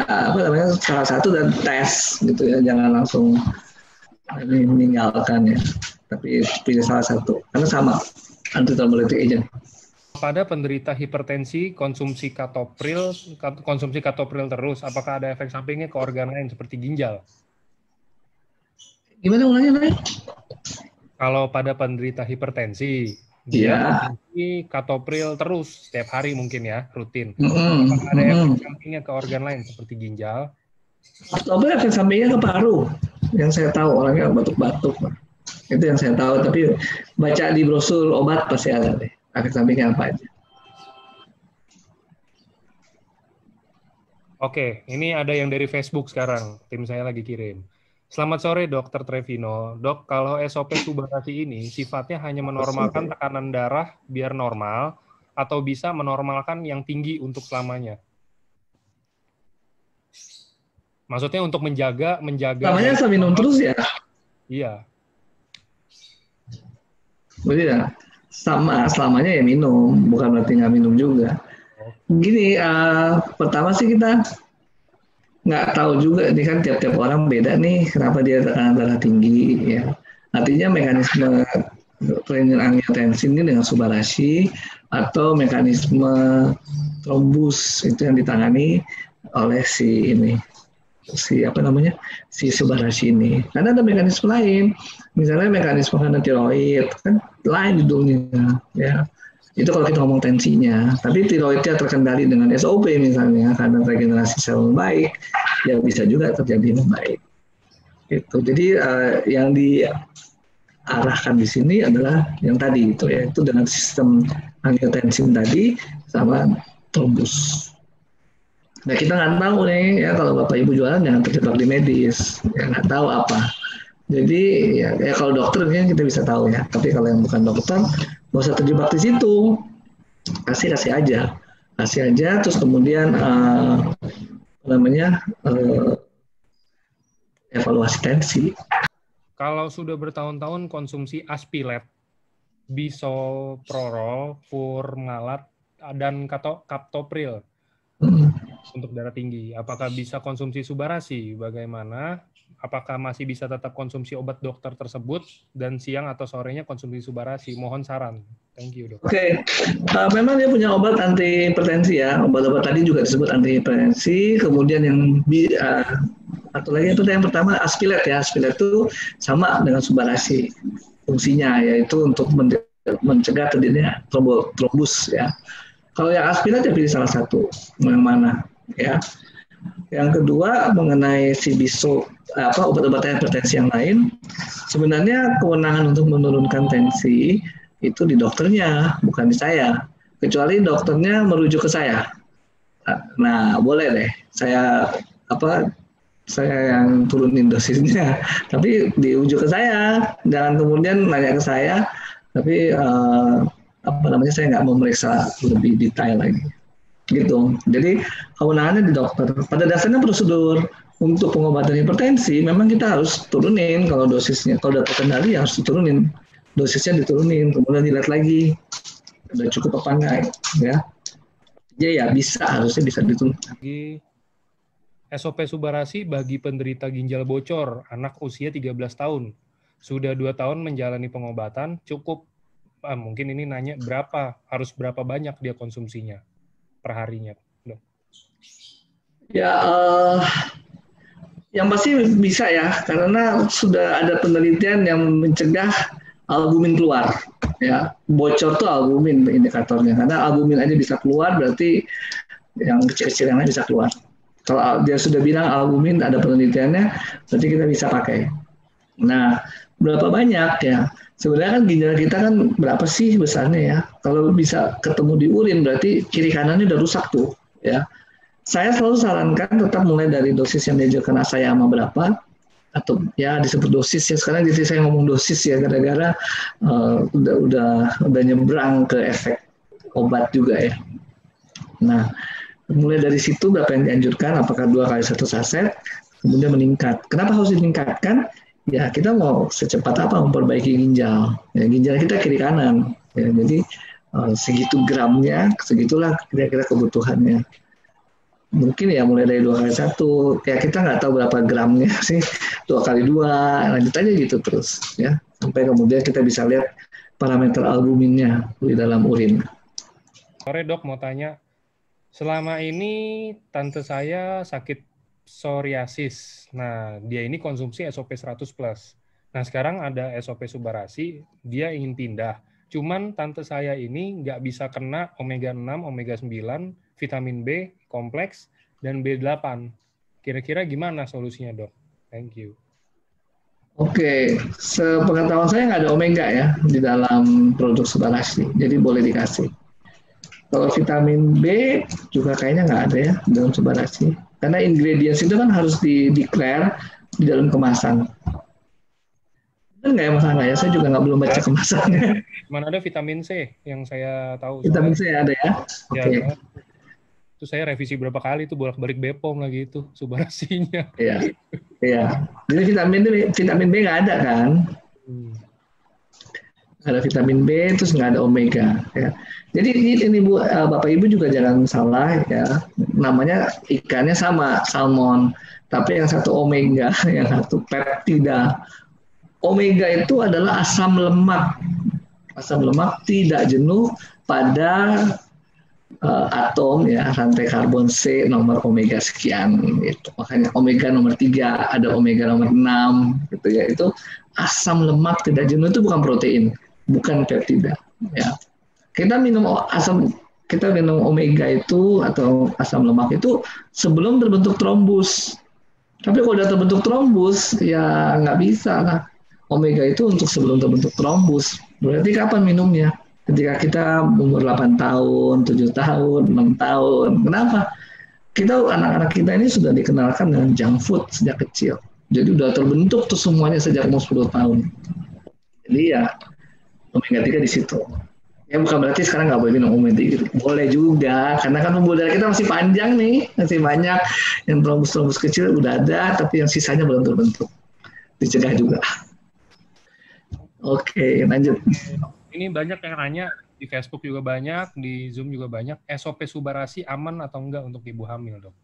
Speaker 1: apa namanya salah satu dan tes gitu ya, jangan langsung meninggalkan ya, tapi pilih salah satu karena sama antithrombolytic agent.
Speaker 2: Pada penderita hipertensi konsumsi katopril terus, apakah ada efek sampingnya ke organ lain seperti ginjal?
Speaker 1: Gimana ulangnya lagi?
Speaker 2: Kalau pada penderita hipertensi, dia konsumsi katopril terus setiap hari mungkin ya, rutin. Apakah ada efek sampingnya ke organ lain seperti ginjal?
Speaker 1: Katopril efek sampingnya ke paru. Yang saya tahu orangnya batuk-batuk. Itu yang saya tahu, tapi baca di brosur obat pasti ada deh. Efek sampingnya apa aja.
Speaker 2: Oke, ini ada yang dari Facebook sekarang. Tim saya lagi kirim. Selamat sore, Dr. Trevino. Dok, kalau SOP Subarasi ini sifatnya hanya menormalkan tekanan darah biar normal, atau bisa menormalkan yang tinggi untuk selamanya? Maksudnya untuk menjaga.
Speaker 1: Namanya saya minum terus ya?
Speaker 2: Iya.
Speaker 1: Berarti ya, sama selamanya ya minum, bukan berarti nggak minum juga. Gini, pertama sih kita nggak tahu juga, ini kan tiap-tiap orang beda nih, kenapa dia tekanan darah tinggi ya. Artinya mekanisme renin angiotensin ini dengan Subarasi atau mekanisme trombus itu yang ditangani oleh si Subarasi ini. Karena ada mekanisme lain, misalnya mekanisme karena tiroid kan lain judulnya ya. Itu kalau kita ngomong tensinya, tapi tiroidnya terkendali dengan SOP misalnya karena regenerasi sel baik, ya bisa juga terjadi membaik. Itu. Jadi yang diarahkan di sini adalah yang tadi itu ya, itu dengan sistem angiotensin tadi sama trombus. Nah kita nggak tahu nih ya, kalau bapak ibu jualan jangan terjebak di medis, ya nggak tahu apa. Jadi ya kalau dokter kan kita bisa tahu ya, tapi kalau yang bukan dokter nggak usah terjebak di situ, kasih aja, terus kemudian evaluasi tensi.
Speaker 2: Kalau sudah bertahun-tahun konsumsi Aspilet, Bisoprolol, Furmalat, dan Captopril untuk darah tinggi, apakah bisa konsumsi Subarasi? Bagaimana? Apakah masih bisa tetap konsumsi obat dokter tersebut dan siang atau sorenya konsumsi Subarasi? Mohon saran. Thank you, Dok.
Speaker 1: Oke. Memang dia punya obat anti hipertensi ya. Obat-obat tadi juga disebut anti hipertensi. Kemudian yang atau lagi itu yang pertama Aspilet ya. Aspilet itu sama dengan Subarasi fungsinya, yaitu untuk mencegah terjadinya trombus ya. Kalau yang Aspilet ya pilih salah satu, yang mana ya. Yang kedua mengenai si obat-obatan hipertensi yang lain, sebenarnya kewenangan untuk menurunkan tensi itu di dokternya, bukan di saya. Kecuali dokternya merujuk ke saya. Nah, boleh deh saya yang turunin dosisnya, tapi diujuk ke saya, jangan kemudian nanya ke saya, tapi saya nggak memeriksa lebih detail lagi. Gitu. Jadi kewenangannya di dokter. Pada dasarnya prosedur untuk pengobatan hipertensi memang kita harus turunin kalau dosisnya. Kalau udah terkendali harus diturunin. Dosisnya diturunin, kemudian dilihat lagi udah cukup apa enggak ya. Jadi ya harusnya bisa diturunin.
Speaker 2: SOP Subarasi bagi penderita ginjal bocor, anak usia 13 tahun. Sudah 2 tahun menjalani pengobatan, cukup mungkin ini nanya harus berapa banyak dia konsumsinya perharinya, Dok?
Speaker 1: Ya, yang pasti bisa ya, karena sudah ada penelitian yang mencegah albumin keluar. Ya, bocor tuh albumin indikatornya, karena albumin aja bisa keluar, berarti yang kecil-kecil yang lain bisa keluar. Kalau dia sudah bilang albumin ada penelitiannya, berarti kita bisa pakai. Nah, berapa banyak ya? Sebenarnya kan ginjal kita kan berapa sih besarnya ya? Kalau bisa ketemu di urin berarti kiri kanannya udah rusak tuh ya. Saya selalu sarankan tetap mulai dari dosis yang diajarkan saya sama berapa, atau ya disebut dosis ya, sekarang jadi saya ngomong dosis ya gara-gara udah nyebrang ke efek obat juga ya. Nah, mulai dari situ berapa yang dianjurkan, apakah 2 kali 1 saset, kemudian meningkat. Kenapa harus ditingkatkan? Ya kita mau secepat apa memperbaiki ginjal. Ya, ginjal kita kiri kanan. Ya, jadi segitu gramnya, segitulah kira-kira kebutuhannya. mungkin ya mulai dari 2 kali 1, ya kita nggak tahu berapa gramnya sih, 2 kali 2, lanjut aja gitu terus ya, sampai kemudian kita bisa lihat parameter albuminnya di dalam urin.
Speaker 2: Sore dok, mau tanya, selama ini tante saya sakit psoriasis. Nah, dia ini konsumsi SOP 100+. Nah, sekarang ada SOP Subarasi, dia ingin pindah. Cuman tante saya ini nggak bisa kena omega 6, omega 9, vitamin B, kompleks, dan B8. Kira-kira gimana solusinya, dok? Thank you.
Speaker 1: Oke, sepengetahuan saya nggak ada omega ya di dalam produk Subarasi, jadi boleh dikasih. Kalau vitamin B juga kayaknya nggak ada ya dalam Subarasi, karena ingredients itu kan harus di-declare di dalam kemasan. Benar nggak ya Mas Angga ya? Saya juga belum baca kemasannya.
Speaker 2: Mana ada vitamin C yang saya tahu.
Speaker 1: Vitamin C ada ya? Oke.
Speaker 2: Ya, itu saya revisi berapa kali tuh bolak-balik Bepom lagi itu Subarasinya.
Speaker 1: Iya, iya. Jadi vitamin B nggak ada kan? Ada vitamin B, terus nggak ada omega. Ya. Jadi ini Bu, Bapak Ibu juga jangan salah ya. Namanya ikannya sama, salmon. Tapi yang satu omega, yang satu peptida. Omega itu adalah asam lemak. Asam lemak tidak jenuh pada atom ya, rantai karbon C nomor omega sekian gitu. Makanya omega nomor 3, ada omega nomor 6 gitu ya. Itu asam lemak tidak jenuh, itu bukan protein, bukan peptida ya. Kita minum omega itu atau asam lemak itu sebelum terbentuk trombus. Tapi kalau udah terbentuk trombus ya nggak bisa lah. Omega itu untuk sebelum terbentuk trombus. Berarti kapan minumnya? Ketika kita umur 8 tahun, 7 tahun, 6 tahun. Kenapa? Anak-anak kita ini sudah dikenalkan dengan junk food sejak kecil. Jadi udah terbentuk tuh semuanya sejak umur 10 tahun. Jadi ya omega 3 di situ. Ya bukan berarti sekarang nggak boleh minum omega 3. Boleh juga, karena kan pembuluh darah kita masih panjang nih, masih banyak. Yang trombus-trombus kecil udah ada, tapi yang sisanya belum terbentuk. Dicegah juga. Oke, lanjut.
Speaker 2: Ini banyak yang nanya, di Facebook juga banyak, di Zoom juga banyak. SOP Subarasi aman atau enggak untuk ibu hamil, dok?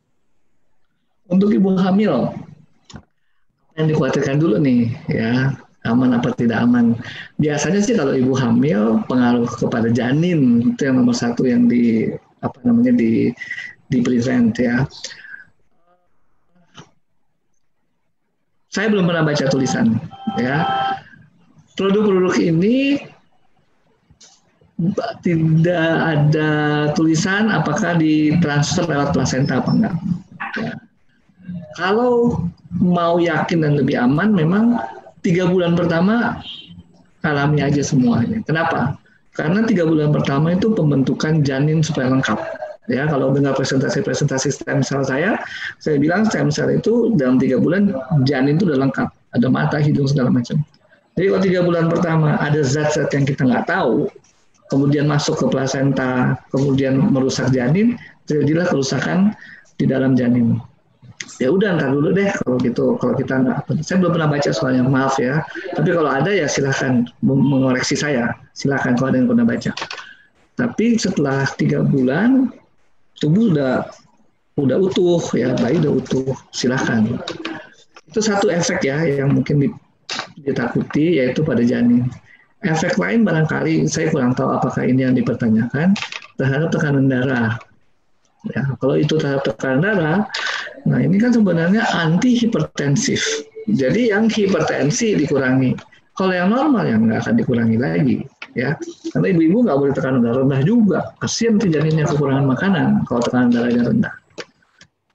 Speaker 1: Untuk ibu hamil, yang dikhawatirkan dulu nih, ya aman apa tidak aman. Biasanya sih kalau ibu hamil pengaruh kepada janin itu yang nomor 1 yang di prevent ya. Saya belum pernah baca tulisan ya. Produk-produk ini tidak ada tulisan apakah ditransfer lewat plasenta apa enggak. Ya. Kalau mau yakin dan lebih aman, memang 3 bulan pertama alami aja semuanya. Kenapa? Karena 3 bulan pertama itu pembentukan janin supaya lengkap. Ya, kalau dengar presentasi stem cell saya bilang stem cell itu dalam 3 bulan janin itu udah lengkap, ada mata, hidung segala macam. Jadi kalau 3 bulan pertama ada zat-zat yang kita nggak tahu, kemudian masuk ke plasenta, kemudian merusak janin, terjadilah kerusakan di dalam janin. Ya udah ntar dulu deh kalau gitu, kalau kita nggak, saya belum pernah baca soalnya, maaf ya. Tapi kalau ada ya silahkan mengoreksi saya, silahkan kalau ada yang pernah baca. Tapi setelah 3 bulan tubuh udah utuh ya, bayi udah utuh, silahkan. Itu satu efek ya yang mungkin ditakuti, yaitu pada janin. Efek lain barangkali saya kurang tahu apakah ini yang dipertanyakan, terhadap tekanan darah. Ya, kalau itu terhadap tekanan darah, nah ini kan sebenarnya anti hipertensif. Jadi yang hipertensi dikurangi. Kalau yang normal yang nggak akan dikurangi lagi, ya. Karena ibu-ibu nggak boleh tekanan darah rendah juga. Kasihan tuh janinnya kekurangan makanan kalau tekanan darahnya rendah.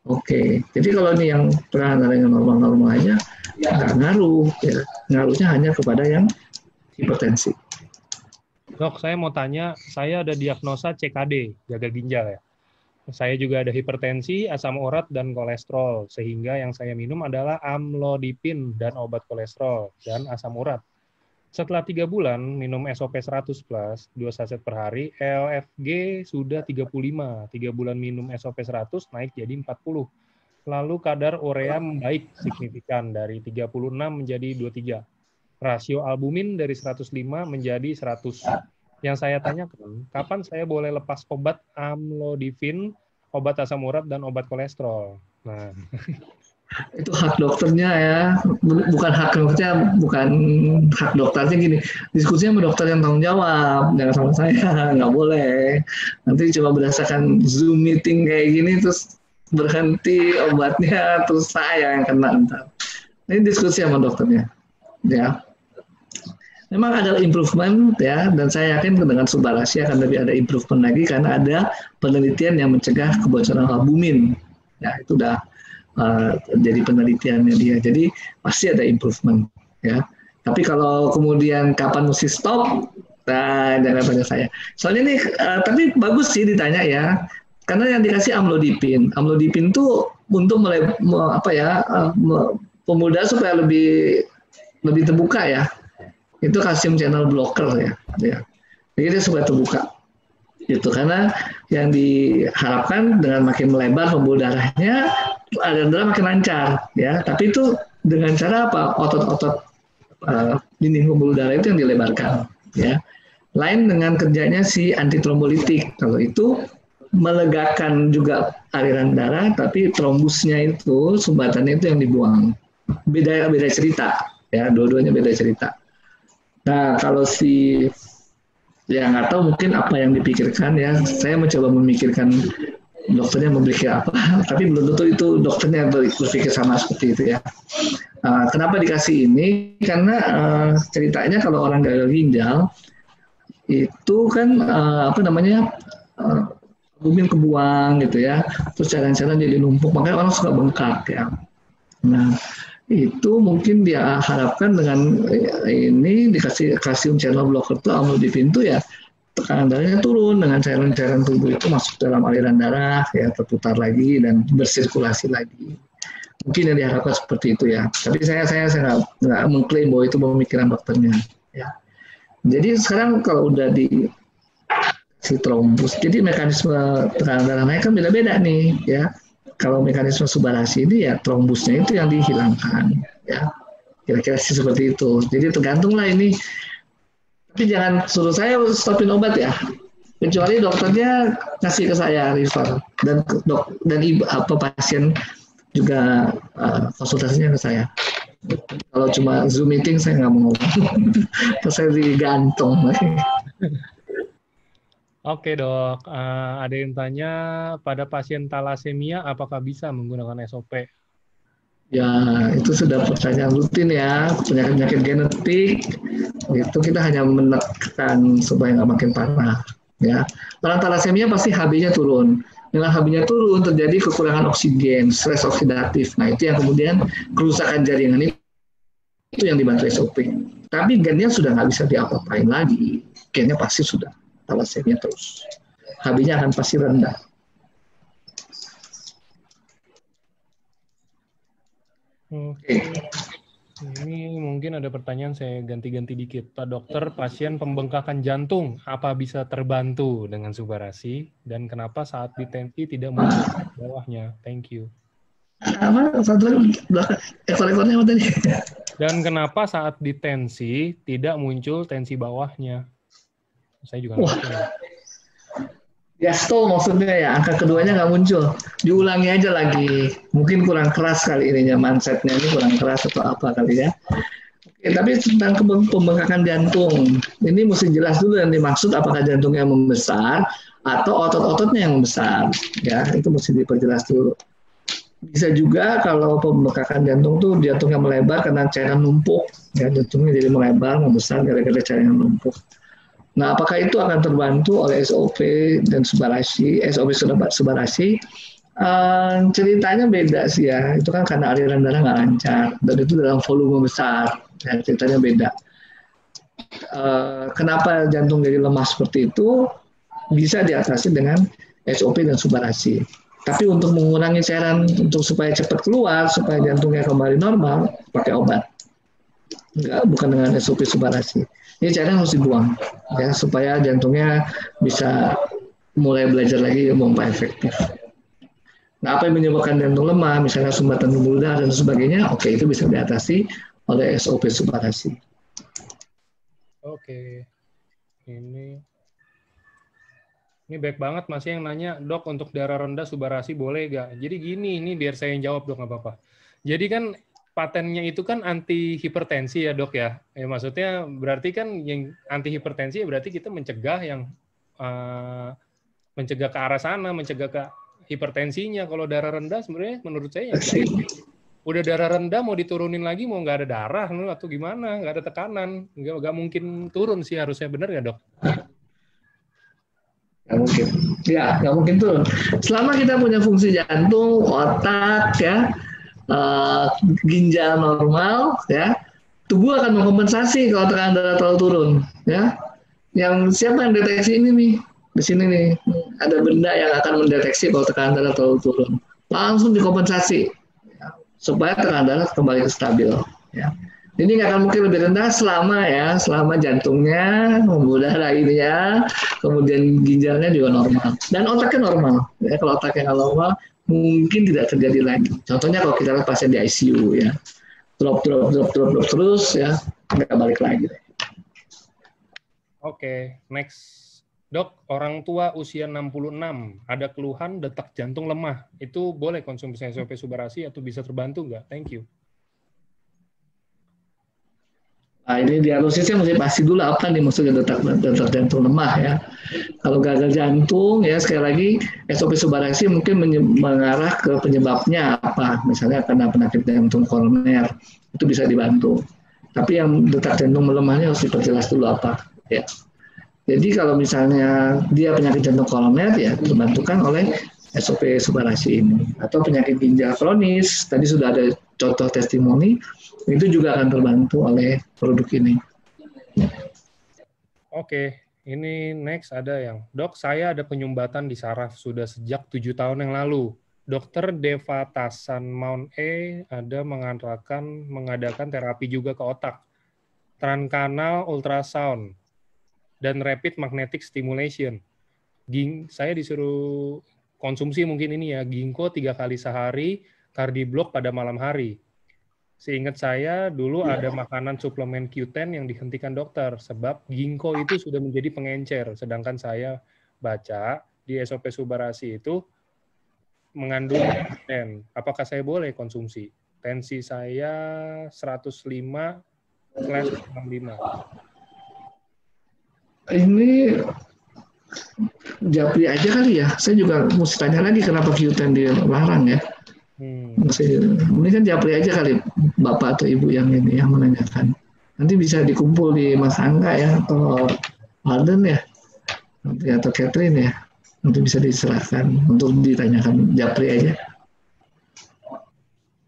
Speaker 1: Oke, jadi kalau ini yang tekanan darahnya normal-normal aja, nggak ngaruh. Ya. Ngaruhnya hanya kepada yang hipertensi.
Speaker 2: Dok, saya mau tanya, saya ada diagnosa CKD, gagal ginjal ya. Saya juga ada hipertensi, asam urat, dan kolesterol. Sehingga yang saya minum adalah amlodipin dan obat kolesterol dan asam urat. Setelah 3 bulan minum SOP 100+, 2 saset per hari, LFG sudah 35. 3 bulan minum SOP 100 naik jadi 40. Lalu kadar urea membaik signifikan dari 36 menjadi 23. Rasio albumin dari 105 menjadi 100. Yang saya tanyakan, kapan saya boleh lepas obat amlodipin, obat asam urat dan obat kolesterol. Nah,
Speaker 1: Itu hak dokternya ya, bukan hak dokternya, bukan hak dokternya gini. Diskusinya sama dokter yang tanggung jawab, jangan sama saya, nggak boleh. Nanti cuma berdasarkan Zoom meeting kayak gini terus berhenti obatnya, terus saya yang kena ntar. Ini diskusi sama dokternya, ya. Memang ada improvement ya, dan saya yakin dengan Subarasi akan lebih ada improvement lagi karena ada penelitian yang mencegah kebocoran albumin. Ya, itu udah jadi penelitiannya dia. Jadi pasti ada improvement ya. Tapi kalau kemudian kapan mesti stop, nah jangan tanya saya. Soalnya ini tapi bagus sih ditanya ya. Karena yang dikasih amlodipin. Amlodipin tuh untuk pemuda supaya lebih terbuka ya. Itu kalsium channel blocker ya. Jadi dia supaya terbuka. Gitu karena yang diharapkan dengan makin melebar pembuluh darahnya aliran darah makin lancar ya, tapi itu dengan cara apa? Otot-otot dinding pembuluh darah itu yang dilebarkan ya. Lain dengan kerjanya si antitrombolitik. Kalau itu melegakan juga aliran darah, tapi trombusnya itu sumbatannya itu yang dibuang. Beda cerita ya, dua-duanya beda cerita. Nah, kalau si ya nggak tahu mungkin apa yang dipikirkan ya. Saya mencoba memikirkan dokternya memikir apa, tapi belum tentu itu dokternya berpikir sama seperti itu ya. Kenapa dikasih ini? Karena ceritanya kalau orang gagal ginjal itu kan albumin kebuang gitu ya, terus cairan-cairan jadi numpuk, makanya orang suka bengkak ya. Nah itu mungkin dia harapkan dengan ini dikasih kalsium channel blocker itu amlodipin itu ya tekanan darahnya turun, dengan cairan-cairan tubuh itu masuk dalam aliran darah ya, terputar lagi dan bersirkulasi lagi. Mungkin yang diharapkan seperti itu ya. Tapi saya nggak mengklaim bahwa itu pemikiran dokternya ya. Jadi sekarang kalau udah di si trombus, jadi mekanisme tekanan darah naik kan beda-beda nih ya. Kalau mekanisme Subarasi ini ya trombusnya itu yang dihilangkan ya, kira-kira sih seperti itu. Jadi tergantung lah ini, tapi jangan suruh saya stopin obat ya, kecuali dokternya kasih ke saya refer dan ibu pasien juga konsultasinya ke saya. Kalau cuma Zoom meeting saya nggak mau ngomong, terus saya digantung.
Speaker 2: Oke dok, ada yang tanya pada pasien talasemia apakah bisa menggunakan SOP?
Speaker 1: Ya itu sudah pertanyaan rutin ya, penyakit genetik itu kita hanya menekan supaya nggak makin parah ya. Orang talasemia pasti HB-nya turun. Dengan HB-nya turun terjadi kekurangan oksigen, stres oksidatif. Nah itu yang kemudian kerusakan jaringan itu yang dibantu SOP. Tapi gennya sudah nggak bisa diapa-apain lagi, gennya pasti sudah talasemia terus. HB-nya akan pasti rendah.
Speaker 2: Oke. Ini mungkin ada pertanyaan, saya ganti-ganti dikit. Pak Dokter, pasien pembengkakan jantung, apa bisa terbantu dengan Subarasi? Dan kenapa saat ditensi tidak muncul bawahnya? Thank you.
Speaker 1: Ekor-ekornya apa tadi?
Speaker 2: Dan kenapa saat ditensi tidak muncul tensi bawahnya? Saya juga nggak tahu.
Speaker 1: Diastol maksudnya ya, angka keduanya nggak muncul. Diulangi aja lagi. Mungkin kurang keras kali ininya, mindsetnya ini kurang keras atau apa kali ya. Oke, tapi tentang pembengkakan jantung, ini mesti jelas dulu yang dimaksud, apakah jantungnya membesar atau otot-ototnya yang membesar. Ya, itu mesti diperjelas dulu. Bisa juga kalau pembengkakan jantung tuh jantungnya melebar karena cairan numpuk. Ya, jantungnya jadi melebar, membesar gara-gara cairan numpuk. Nah, apakah itu akan terbantu oleh SOP dan Subarasi? SOP Subarasi, ceritanya beda sih ya. Itu kan karena aliran darah nggak lancar dan itu dalam volume besar. Ya, ceritanya beda. Kenapa jantung jadi lemah seperti itu? Bisa diatasi dengan SOP dan Subarasi. Tapi untuk mengurangi cairan untuk supaya cepat keluar, supaya jantungnya kembali normal, pakai obat. Enggak, bukan dengan SOP Subarasi. Ini cairan harus dibuang ya supaya jantungnya bisa mulai belajar lagi pompa efektif. Nah, apa yang menyebabkan jantung lemah, misalnya sumbatan pembuluh darah dan sebagainya, oke, itu bisa diatasi oleh SOP Subarasi.
Speaker 2: Oke, ini Ini baik banget Mas yang nanya, dok untuk darah rendah subarasi boleh nggak? Jadi gini, ini biar saya yang jawab dok nggak apa-apa. Jadi kan patennya itu kan anti hipertensi ya dok ya. Maksudnya berarti kan yang anti hipertensi ya berarti kita mencegah yang mencegah ke arah sana, mencegah ke hipertensinya. Kalau darah rendah sebenarnya menurut saya ya udah darah rendah mau diturunin lagi mau nggak ada darah atau gimana, nggak ada tekanan, nggak mungkin turun sih harusnya, benar nggak dok?
Speaker 1: Nggak mungkin. Ya, nggak mungkin turun. Selama kita punya fungsi jantung, otak, ya, ginjal normal, ya, tubuh akan mengkompensasi kalau tekanan darah terlalu turun. Ya, siapa yang deteksi ini nih? Di sini nih ada benda yang akan mendeteksi kalau tekanan darah terlalu turun. Langsung dikompensasi ya, supaya tekanan darah kembali stabil. Ya. Ini nggak akan mungkin lebih rendah selama jantungnya, pembuluh darah ininya, kemudian ginjalnya juga normal dan otaknya normal. Ya, kalau otaknya normal mungkin tidak terjadi lagi. Contohnya kalau kita lihat pasien di ICU ya, drop terus ya, nggak balik lagi.
Speaker 2: Oke, next. Dok, orang tua usia 66 ada keluhan detak jantung lemah, itu boleh konsumsi SOP Subarasi atau bisa terbantu nggak? Thank you.
Speaker 1: Nah, ini diagnosisnya mesti pasti dulu apa nih maksudnya detak jantung lemah ya. Kalau gagal jantung ya sekali lagi SOP Subarasi mungkin mengarah ke penyebabnya apa, misalnya karena penyakit jantung koroner itu bisa dibantu. Tapi yang detak jantung melemahnya harus diperjelas dulu apa ya. Jadi kalau misalnya dia penyakit jantung koroner ya dibantukan oleh SOP Subarasi ini, atau penyakit ginjal kronis tadi sudah ada contoh testimoni, itu juga akan terbantu oleh produk ini.
Speaker 2: Oke, ini next ada yang, dok saya ada penyumbatan di saraf sudah sejak 7 tahun yang lalu. Dokter Deva Tasan Mount E ada mengadakan terapi juga ke otak, transkanal ultrasound, dan rapid magnetic stimulation. Saya disuruh konsumsi mungkin ini ya, ginkgo 3 kali sehari, cardiblok pada malam hari. Seingat saya dulu ada makanan suplemen Q10 yang dihentikan dokter sebab ginkgo itu sudah menjadi pengencer, sedangkan saya baca di SOP Subarasi itu mengandung Q10. Apakah saya boleh konsumsi? Tensi saya 105/65.
Speaker 1: Ini japri aja kali ya. Saya juga mesti tanya lagi kenapa Q10 dilarang ya. Ini kan japri aja kali bapak atau ibu yang ini yang menanyakan. Nanti bisa dikumpul di Mas Angga ya atau Alden ya, nanti atau Catherine ya, nanti bisa diserahkan untuk ditanyakan japri aja.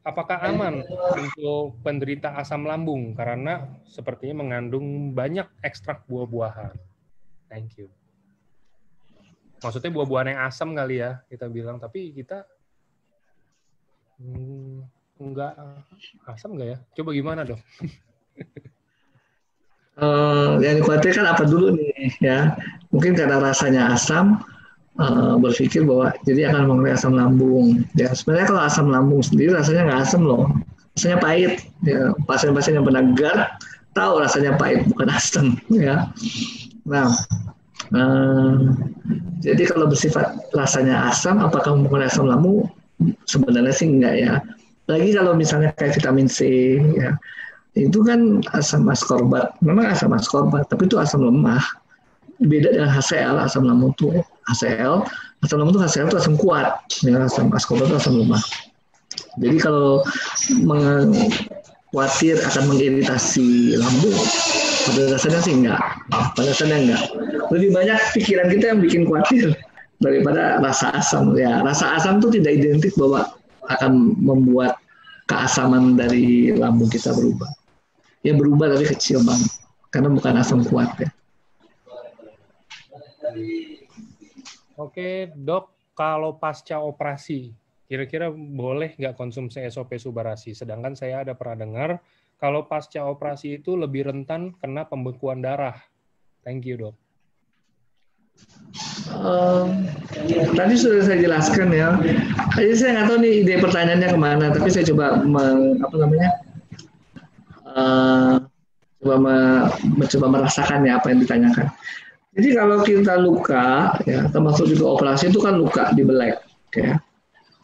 Speaker 2: Apakah aman untuk penderita asam lambung karena sepertinya mengandung banyak ekstrak buah-buahan? Thank you. Maksudnya buah-buahan yang asam kali ya kita bilang, tapi kita enggak asam enggak ya? Coba gimana dok?
Speaker 1: Yang dikhawatirkan apa dulu nih ya? Mungkin karena rasanya asam, berpikir bahwa jadi akan mengurangi asam lambung. Ya sebenarnya kalau asam lambung sendiri rasanya nggak asam loh, rasanya pahit. Ya, pasien-pasien yang pernah GERD tahu rasanya pahit bukan asam. Ya. Nah, jadi kalau bersifat rasanya asam, apakah mengurangi asam lambung? Sebenarnya sih enggak ya. Lagi kalau misalnya kayak vitamin C, ya, itu kan asam ascorbat. Memang asam ascorbat, tapi itu asam lemah. Beda dengan HCl, asam lambung itu HCl. Asam lambung itu HCl itu asam kuat, ya, asam ascorbat itu asam lemah. Jadi kalau khawatir akan mengiritasi lambung, pada dasarnya sih enggak. Pada dasarnya enggak. Lebih banyak pikiran kita yang bikin khawatir daripada rasa asam. Ya, rasa asam itu tidak identik bahwa akan membuat keasaman dari lambung kita berubah. Ya berubah tapi kecil banget, karena bukan asam kuat ya.
Speaker 2: Oke, dok, kalau pasca operasi, kira-kira boleh nggak konsumsi SOP Subarasi? Sedangkan saya ada pernah dengar, kalau pasca operasi itu lebih rentan kena pembekuan darah. Thank you, dok.
Speaker 1: Tadi sudah saya jelaskan ya. Jadi saya nggak tahu nih ide pertanyaannya kemana, tapi saya coba coba merasakan ya apa yang ditanyakan. Jadi kalau kita luka, ya termasuk juga operasi itu kan luka di belek, ya,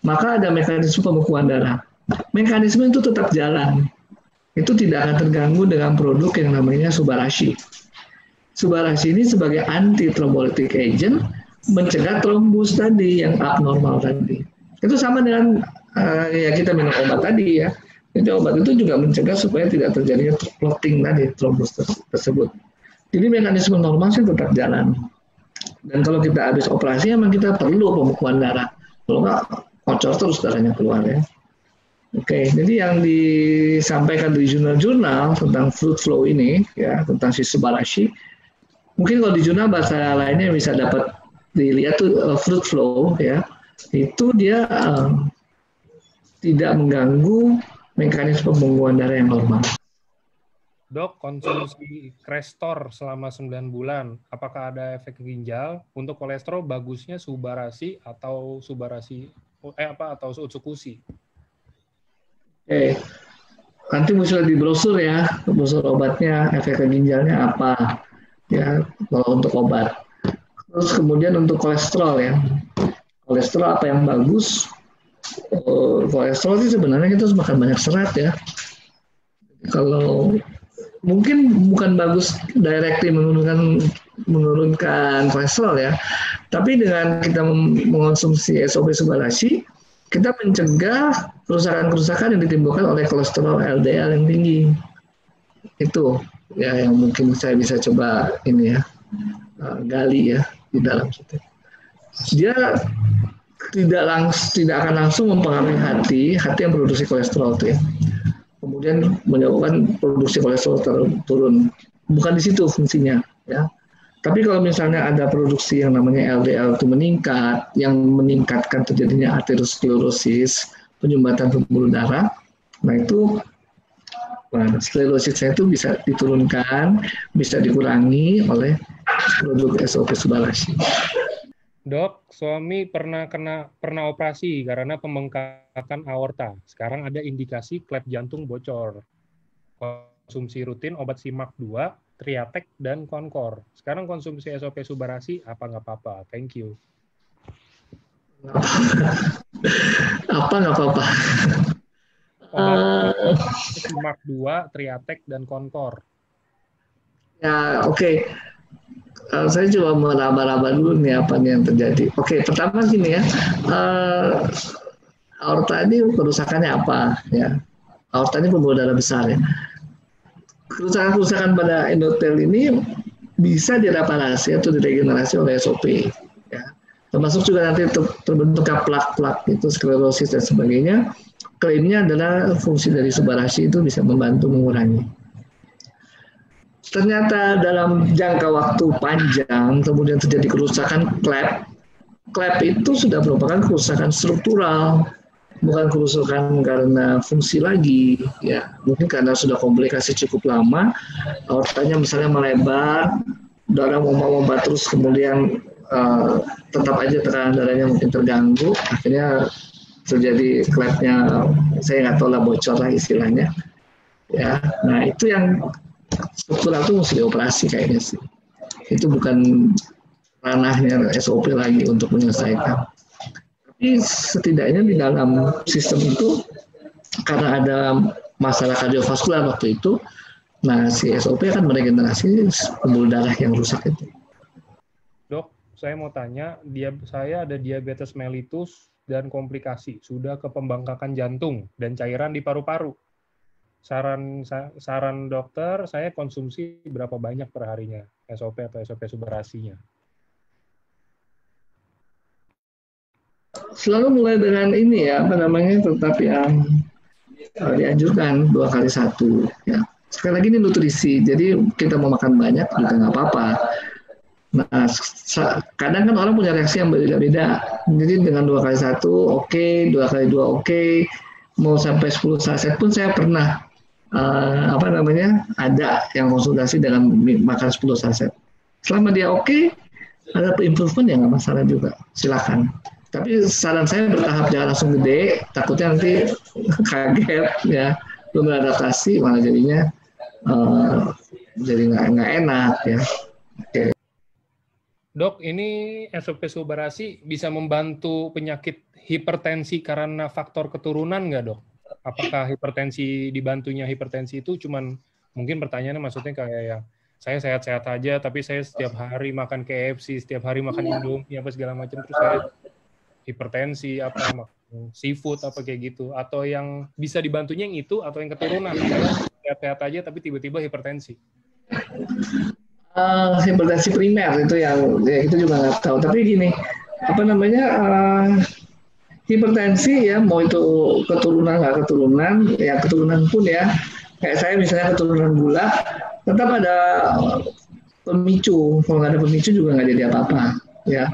Speaker 1: maka ada mekanisme pembekuan darah. Mekanisme itu tetap jalan. Itu tidak akan terganggu dengan produk yang namanya Subarashi. Subarashi ini sebagai anti thrombolytic agent mencegah trombus tadi yang abnormal tadi. Itu sama dengan ya kita minum obat tadi ya. Jadi obat itu juga mencegah supaya tidak terjadinya clotting tadi trombus tersebut. Jadi mekanisme normal sih tetap jalan. Dan kalau kita habis operasi memang kita perlu pembekuan darah. Kalau nggak kocor terus darahnya keluar ya. Oke, jadi yang disampaikan di jurnal-jurnal tentang fluid flow ini ya, tentang si Subarashi, mungkin kalau di jurnal bahasa lainnya bisa dapat dilihat tuh fluid flow ya, itu dia tidak mengganggu mekanisme pembekuan darah yang normal.
Speaker 2: Dok, konsumsi Crestor selama 9 bulan, apakah ada efek ke ginjal? Untuk kolesterol bagusnya Subarasi atau atau Utsukushi?
Speaker 1: Oke, nanti muncul di brosur ya, brosur obatnya, efek ke ginjalnya apa ya kalau untuk obat. Terus kemudian untuk kolesterol ya, kolesterol apa yang bagus? Kolesterol sih sebenarnya kita harus makan banyak serat ya. Kalau mungkin bukan bagus directly menurunkan kolesterol ya, tapi dengan kita mengonsumsi SOP Subarashi, kita mencegah kerusakan-kerusakan yang ditimbulkan oleh kolesterol LDL yang tinggi. Itu ya yang mungkin saya bisa coba ini ya gali ya di dalam situ. Dia tidak akan langsung mempengaruhi hati yang produksi kolesterol itu ya. Kemudian menyebabkan produksi kolesterol turun. Bukan di situ fungsinya, ya. Tapi kalau misalnya ada produksi yang namanya LDL itu meningkat, yang meningkatkan terjadinya aterosklerosis, penyumbatan pembuluh darah, nah itu sklerosisnya itu bisa diturunkan, bisa dikurangi oleh produk SOP Subarashi.
Speaker 2: Dok, suami pernah operasi karena pembengkakan aorta. Sekarang ada indikasi klep jantung bocor. Konsumsi rutin obat SIMAK 2, Triatek, dan Concor. Sekarang konsumsi SOP Subarashi apa nggak apa-apa? Thank you.
Speaker 1: Apa nggak apa-apa?
Speaker 2: SIMAK 2, Triatek, dan Concor.
Speaker 1: Ya, oke. Saya coba meraba-raba dulu nih apa yang terjadi. Oke, pertama gini ya, aorta ini kerusakannya apa ya? Aorta ini pembuluh darah besar ya. Kerusakan pada endotel ini bisa direparasi atau diregenerasi oleh SOP. Ya. Termasuk juga nanti terbentuknya plak-plak itu sklerosis dan sebagainya. Klaimnya adalah fungsi dari Subarashi itu bisa membantu mengurangi. Ternyata dalam jangka waktu panjang kemudian terjadi kerusakan klep. Klep itu sudah merupakan kerusakan struktural, bukan kerusakan karena fungsi lagi. Ya, mungkin karena sudah komplikasi cukup lama, aortanya misalnya melebar, darah memompa terus kemudian tetap aja tekanan darahnya mungkin terganggu, akhirnya terjadi klepnya, saya nggak tahu lah bocor lah istilahnya. Ya, nah itu yang struktural itu mesti dioperasi kayaknya sih. Itu bukan ranahnya SOP lagi untuk menyelesaikan. Tapi setidaknya di dalam sistem itu karena ada masalah kardiovaskular waktu itu, nah si SOP akan meregenerasi pembuluh darah yang rusak itu.
Speaker 2: Dok, saya mau tanya, saya ada diabetes mellitus dan komplikasi, sudah ke pembengkakan jantung dan cairan di paru-paru. Saran dokter, saya konsumsi berapa banyak per harinya SOP atau SOP Subarasinya?
Speaker 1: Selalu mulai dengan ini ya, tetap yang dianjurkan 2 kali 1 ya. Sekali lagi ini nutrisi, jadi kita mau makan banyak juga nggak apa-apa. Nah, kadang kan orang punya reaksi yang berbeda-beda. Jadi dengan 2 kali 1 oke, 2 kali 2 oke, mau sampai 10 saset pun saya pernah ada yang konsultasi dalam makan 10 saset. Selama dia oke, ada improvement ya nggak masalah juga, silakan. Tapi saran saya bertahap, jangan langsung gede, takutnya nanti kaget ya, belum beradaptasi malah jadinya jadi nggak enak ya. Oke.
Speaker 2: Dok, ini SOP Subarasi bisa membantu penyakit hipertensi karena faktor keturunan nggak, Dok? Apakah hipertensi dibantunya hipertensi itu cuman, mungkin pertanyaannya maksudnya kayak ya, saya sehat-sehat aja, tapi saya setiap hari makan KFC, setiap hari makan Indomie, apa segala macam, terus saya hipertensi, apa, makan seafood, apa kayak gitu. Atau yang bisa dibantunya yang itu, atau yang keturunan, sehat-sehat aja, tapi tiba-tiba hipertensi.
Speaker 1: Hipertensi primer itu yang ya, itu juga nggak tahu. Tapi gini, apa namanya, hipertensi ya, mau itu keturunan nggak keturunan, ya keturunan pun ya, kayak saya misalnya keturunan gula, tetap ada pemicu. Kalau nggak ada pemicu juga nggak jadi apa-apa, ya.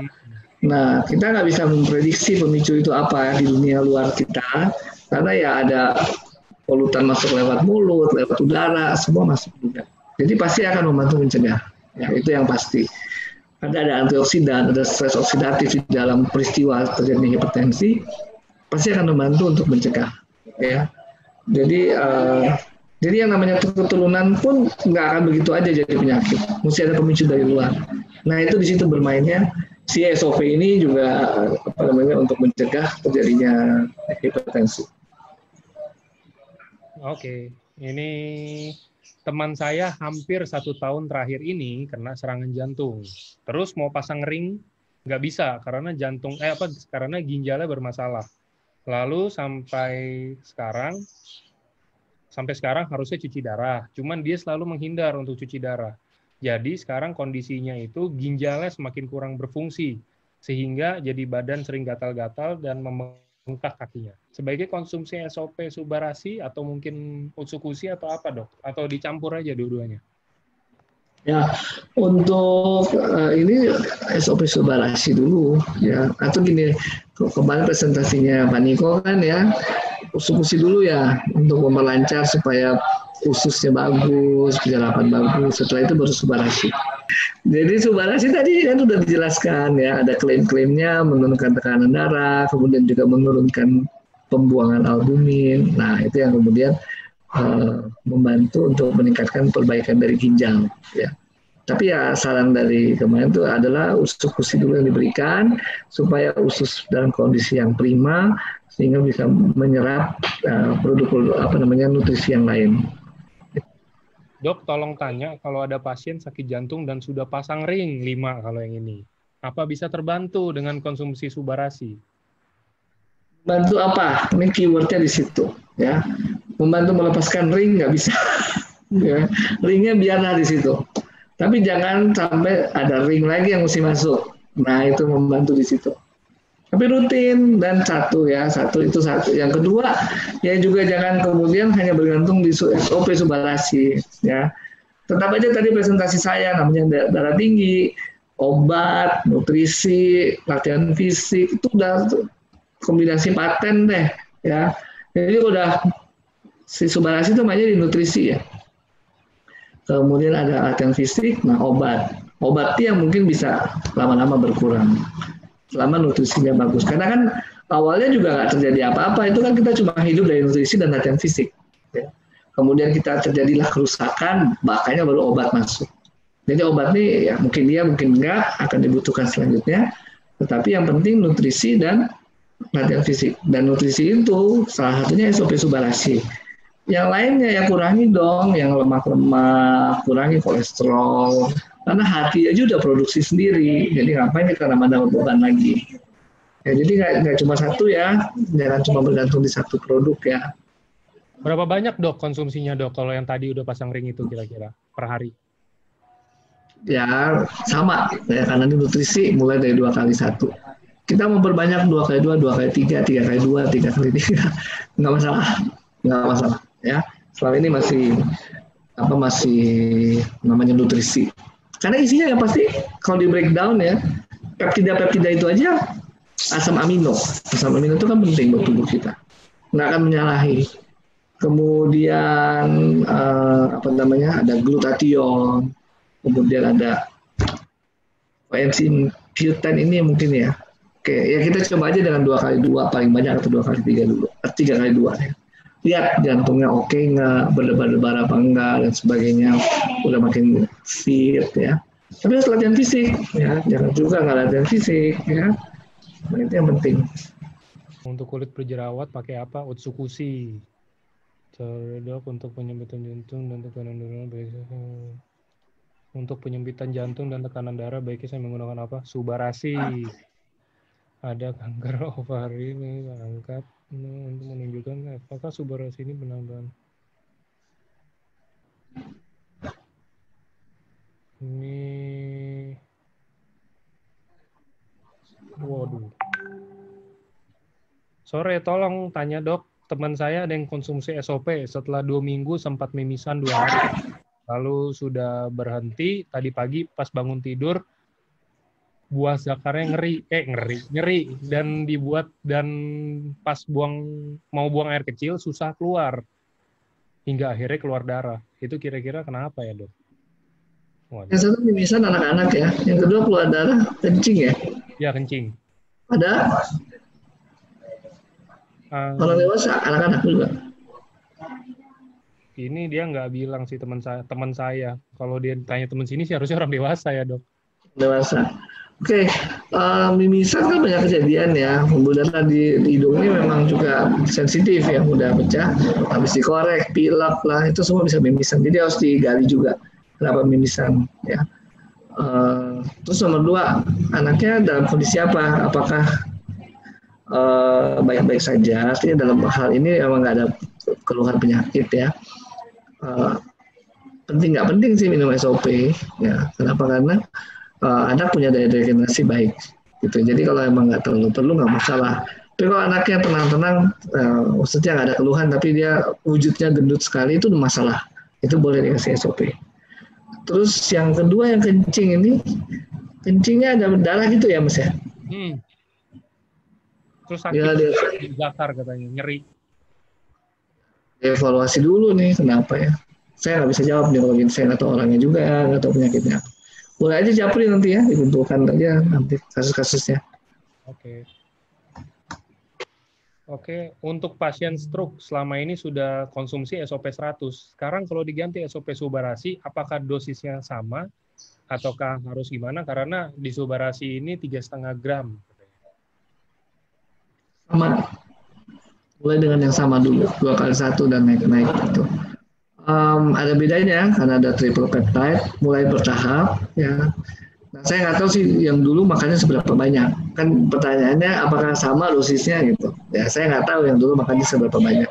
Speaker 1: Nah, kita nggak bisa memprediksi pemicu itu apa di dunia luar kita, karena ya ada polutan masuk lewat mulut, lewat udara, semua masuk juga. Jadi pasti akan membantu mencegah. Ya, itu yang pasti. Ada antioksidan, ada stres oksidatif di dalam peristiwa terjadinya hipertensi, pasti akan membantu untuk mencegah. Ya, jadi yang namanya keturunan pun nggak akan begitu aja jadi penyakit. Mesti ada pemicu dari luar. Nah itu di situ bermainnya si SOP ini juga apa namanya untuk mencegah terjadinya hipertensi.
Speaker 2: Oke, ini teman saya hampir 1 tahun terakhir ini kena serangan jantung. Terus mau pasang ring nggak bisa karena karena ginjalnya bermasalah. Lalu sampai sekarang harusnya cuci darah. Cuman dia selalu menghindar untuk cuci darah. Jadi sekarang kondisinya itu ginjalnya semakin kurang berfungsi sehingga jadi badan sering gatal-gatal dan membengkak kakinya. Sebaiknya konsumsi SOP Subarasi atau mungkin Utsukushi atau apa, Dok? Atau dicampur aja dua-duanya?
Speaker 1: Ya, untuk ini SOP Subarasi dulu ya. Atau gini, kemarin presentasinya Pak Niko kan ya, Utsukushi dulu ya untuk memperlancar supaya ususnya bagus, penyerapan bagus. Setelah itu baru Subarasi. Jadi Subarasi tadi kan sudah dijelaskan ya, ada klaim-klaimnya menurunkan tekanan darah, kemudian juga menurunkan pembuangan albumin. Nah, itu yang kemudian membantu untuk meningkatkan perbaikan dari ginjal. Ya. Tapi ya saran dari kemarin itu adalah Utsukushi dulu yang diberikan supaya usus dalam kondisi yang prima sehingga bisa menyerap produk nutrisi yang lain.
Speaker 2: Dok, tolong tanya kalau ada pasien sakit jantung dan sudah pasang ring 5 kalau yang ini, apa bisa terbantu dengan konsumsi Subarasi?
Speaker 1: Bantu apa? Ini keywordnya di situ, ya. Membantu melepaskan ring nggak bisa, ya. Ringnya biarlah di situ. Tapi jangan sampai ada ring lagi yang mesti masuk. Nah itu membantu di situ. Tapi rutin dan satu. Yang kedua, ya juga jangan kemudian hanya bergantung di SOP Subarasi, ya. Tetap aja tadi presentasi saya namanya darah tinggi, obat, nutrisi, latihan fisik itu udah kombinasi paten deh, ya. Jadi udah si Subarasi itu namanya di nutrisi ya. Kemudian ada latihan fisik, nah obat yang mungkin bisa lama-lama berkurang selama nutrisinya bagus. Karena kan awalnya juga nggak terjadi apa-apa, itu kan kita cuma hidup dari nutrisi dan latihan fisik. Ya. Kemudian kita terjadilah kerusakan, makanya baru obat masuk. Jadi obat ini ya mungkin dia mungkin enggak akan dibutuhkan selanjutnya, tetapi yang penting nutrisi dan latihan fisik. Dan nutrisi itu salah satunya SOP Subarasi. Yang lainnya ya kurangi dong, yang lemak-lemak, kurangi kolesterol. Karena hati aja udah produksi sendiri, jadi ngapain kita nambah beban lagi? Ya, jadi nggak cuma satu ya, jangan cuma bergantung di satu produk ya.
Speaker 2: Berapa banyak dok konsumsinya dok kalau yang tadi udah pasang ring itu kira-kira per hari?
Speaker 1: Ya sama, ya karena ini nutrisi mulai dari 2 kali 1. Kita memperbanyak 2 kali 2, 2 kali 3, 3 kali 2, 3 kali 3, nggak masalah ya. Selama ini masih namanya nutrisi. Karena isinya yang pasti kalau di breakdown ya, peptida itu aja asam amino. Asam amino itu kan penting buat tubuh kita. Nggak akan menyalahi. Kemudian ada glutathione, kemudian ada enzim Q10 ini mungkin ya. Oke, ya kita coba aja dengan 2 kali 2 paling banyak atau 2 kali 3 dulu. 3 kali 2 ya. Lihat jantungnya oke nggak, berdebar-debar apa enggak, dan sebagainya, udah makin fit ya. Tapi harus latihan fisik, ya. Jangan juga nggak latihan fisik, ya. Nah, itu yang penting.
Speaker 2: Untuk kulit berjerawat pakai apa? Utsukushi. Dok, untuk penyempitan jantung dan tekanan darah baiknya baiknya saya menggunakan apa? Subarasi. Ada kanker ovari ini angkat untuk menunjukkan apakah subarasi ini benar-benar ini. Waduh. Sore, tolong tanya dok, teman saya ada yang konsumsi SOP setelah 2 minggu sempat mimisan 2 hari. Lalu sudah berhenti, tadi pagi pas bangun tidur, buah zakarnya nyeri. Dan pas mau buang air kecil, susah keluar. Hingga akhirnya keluar darah. Itu kira-kira kenapa ya dok? Waduh.
Speaker 1: Yang satu mimisan anak-anak ya, yang kedua keluar darah kencing ya.
Speaker 2: Ya kencing.
Speaker 1: Ada orang dewasa, anak-anak juga.
Speaker 2: Ini dia nggak bilang sih teman saya. Kalau dia tanya teman sini sih harusnya orang dewasa ya dok.
Speaker 1: Dewasa. Oke, mimisan kan banyak kejadian ya. Pembuluh darah di hidung ini memang juga sensitif ya, mudah pecah. Habis dikorek, pilek lah, itu semua bisa mimisan. Jadi harus digali juga kenapa mimisan ya. Terus nomor 2, anaknya dalam kondisi apa? Apakah baik-baik saja? Artinya dalam hal ini memang nggak ada keluhan penyakit ya. Penting nggak penting sih minum SOP ya. Kenapa? Karena anak punya daya regenerasi baik gitu. Jadi kalau emang nggak terlalu perlu nggak masalah. Tapi kalau anaknya tenang-tenang, maksudnya nggak ada keluhan tapi dia wujudnya gendut sekali, itu masalah. Itu boleh dikasih SOP. Terus yang kedua yang kencing ini, kencingnya ada darah gitu ya Mas ya?
Speaker 2: Terus sakit ya, zakar katanya, nyeri.
Speaker 1: Evaluasi dulu nih kenapa ya. Saya nggak bisa jawab nih kalau gitu, saya nggak tahu orangnya juga, nggak tahu penyakitnya. Boleh aja japri nanti ya, dikumpulkan aja nanti kasus-kasusnya.
Speaker 2: Oke, untuk pasien stroke selama ini sudah konsumsi SOP 100. Sekarang kalau diganti SOP subarasi, apakah dosisnya sama ataukah harus gimana? Karena di subarasi ini 3,5 gram.
Speaker 1: Sama, mulai dengan yang sama dulu, 2x1 dan naik-naik gitu. Ada bedanya karena ada triple peptide, mulai bertahap ya. Nah, saya nggak tahu sih yang dulu makannya seberapa banyak. Kan pertanyaannya apakah sama dosisnya gitu. Ya saya nggak tahu yang dulu makannya seberapa banyak.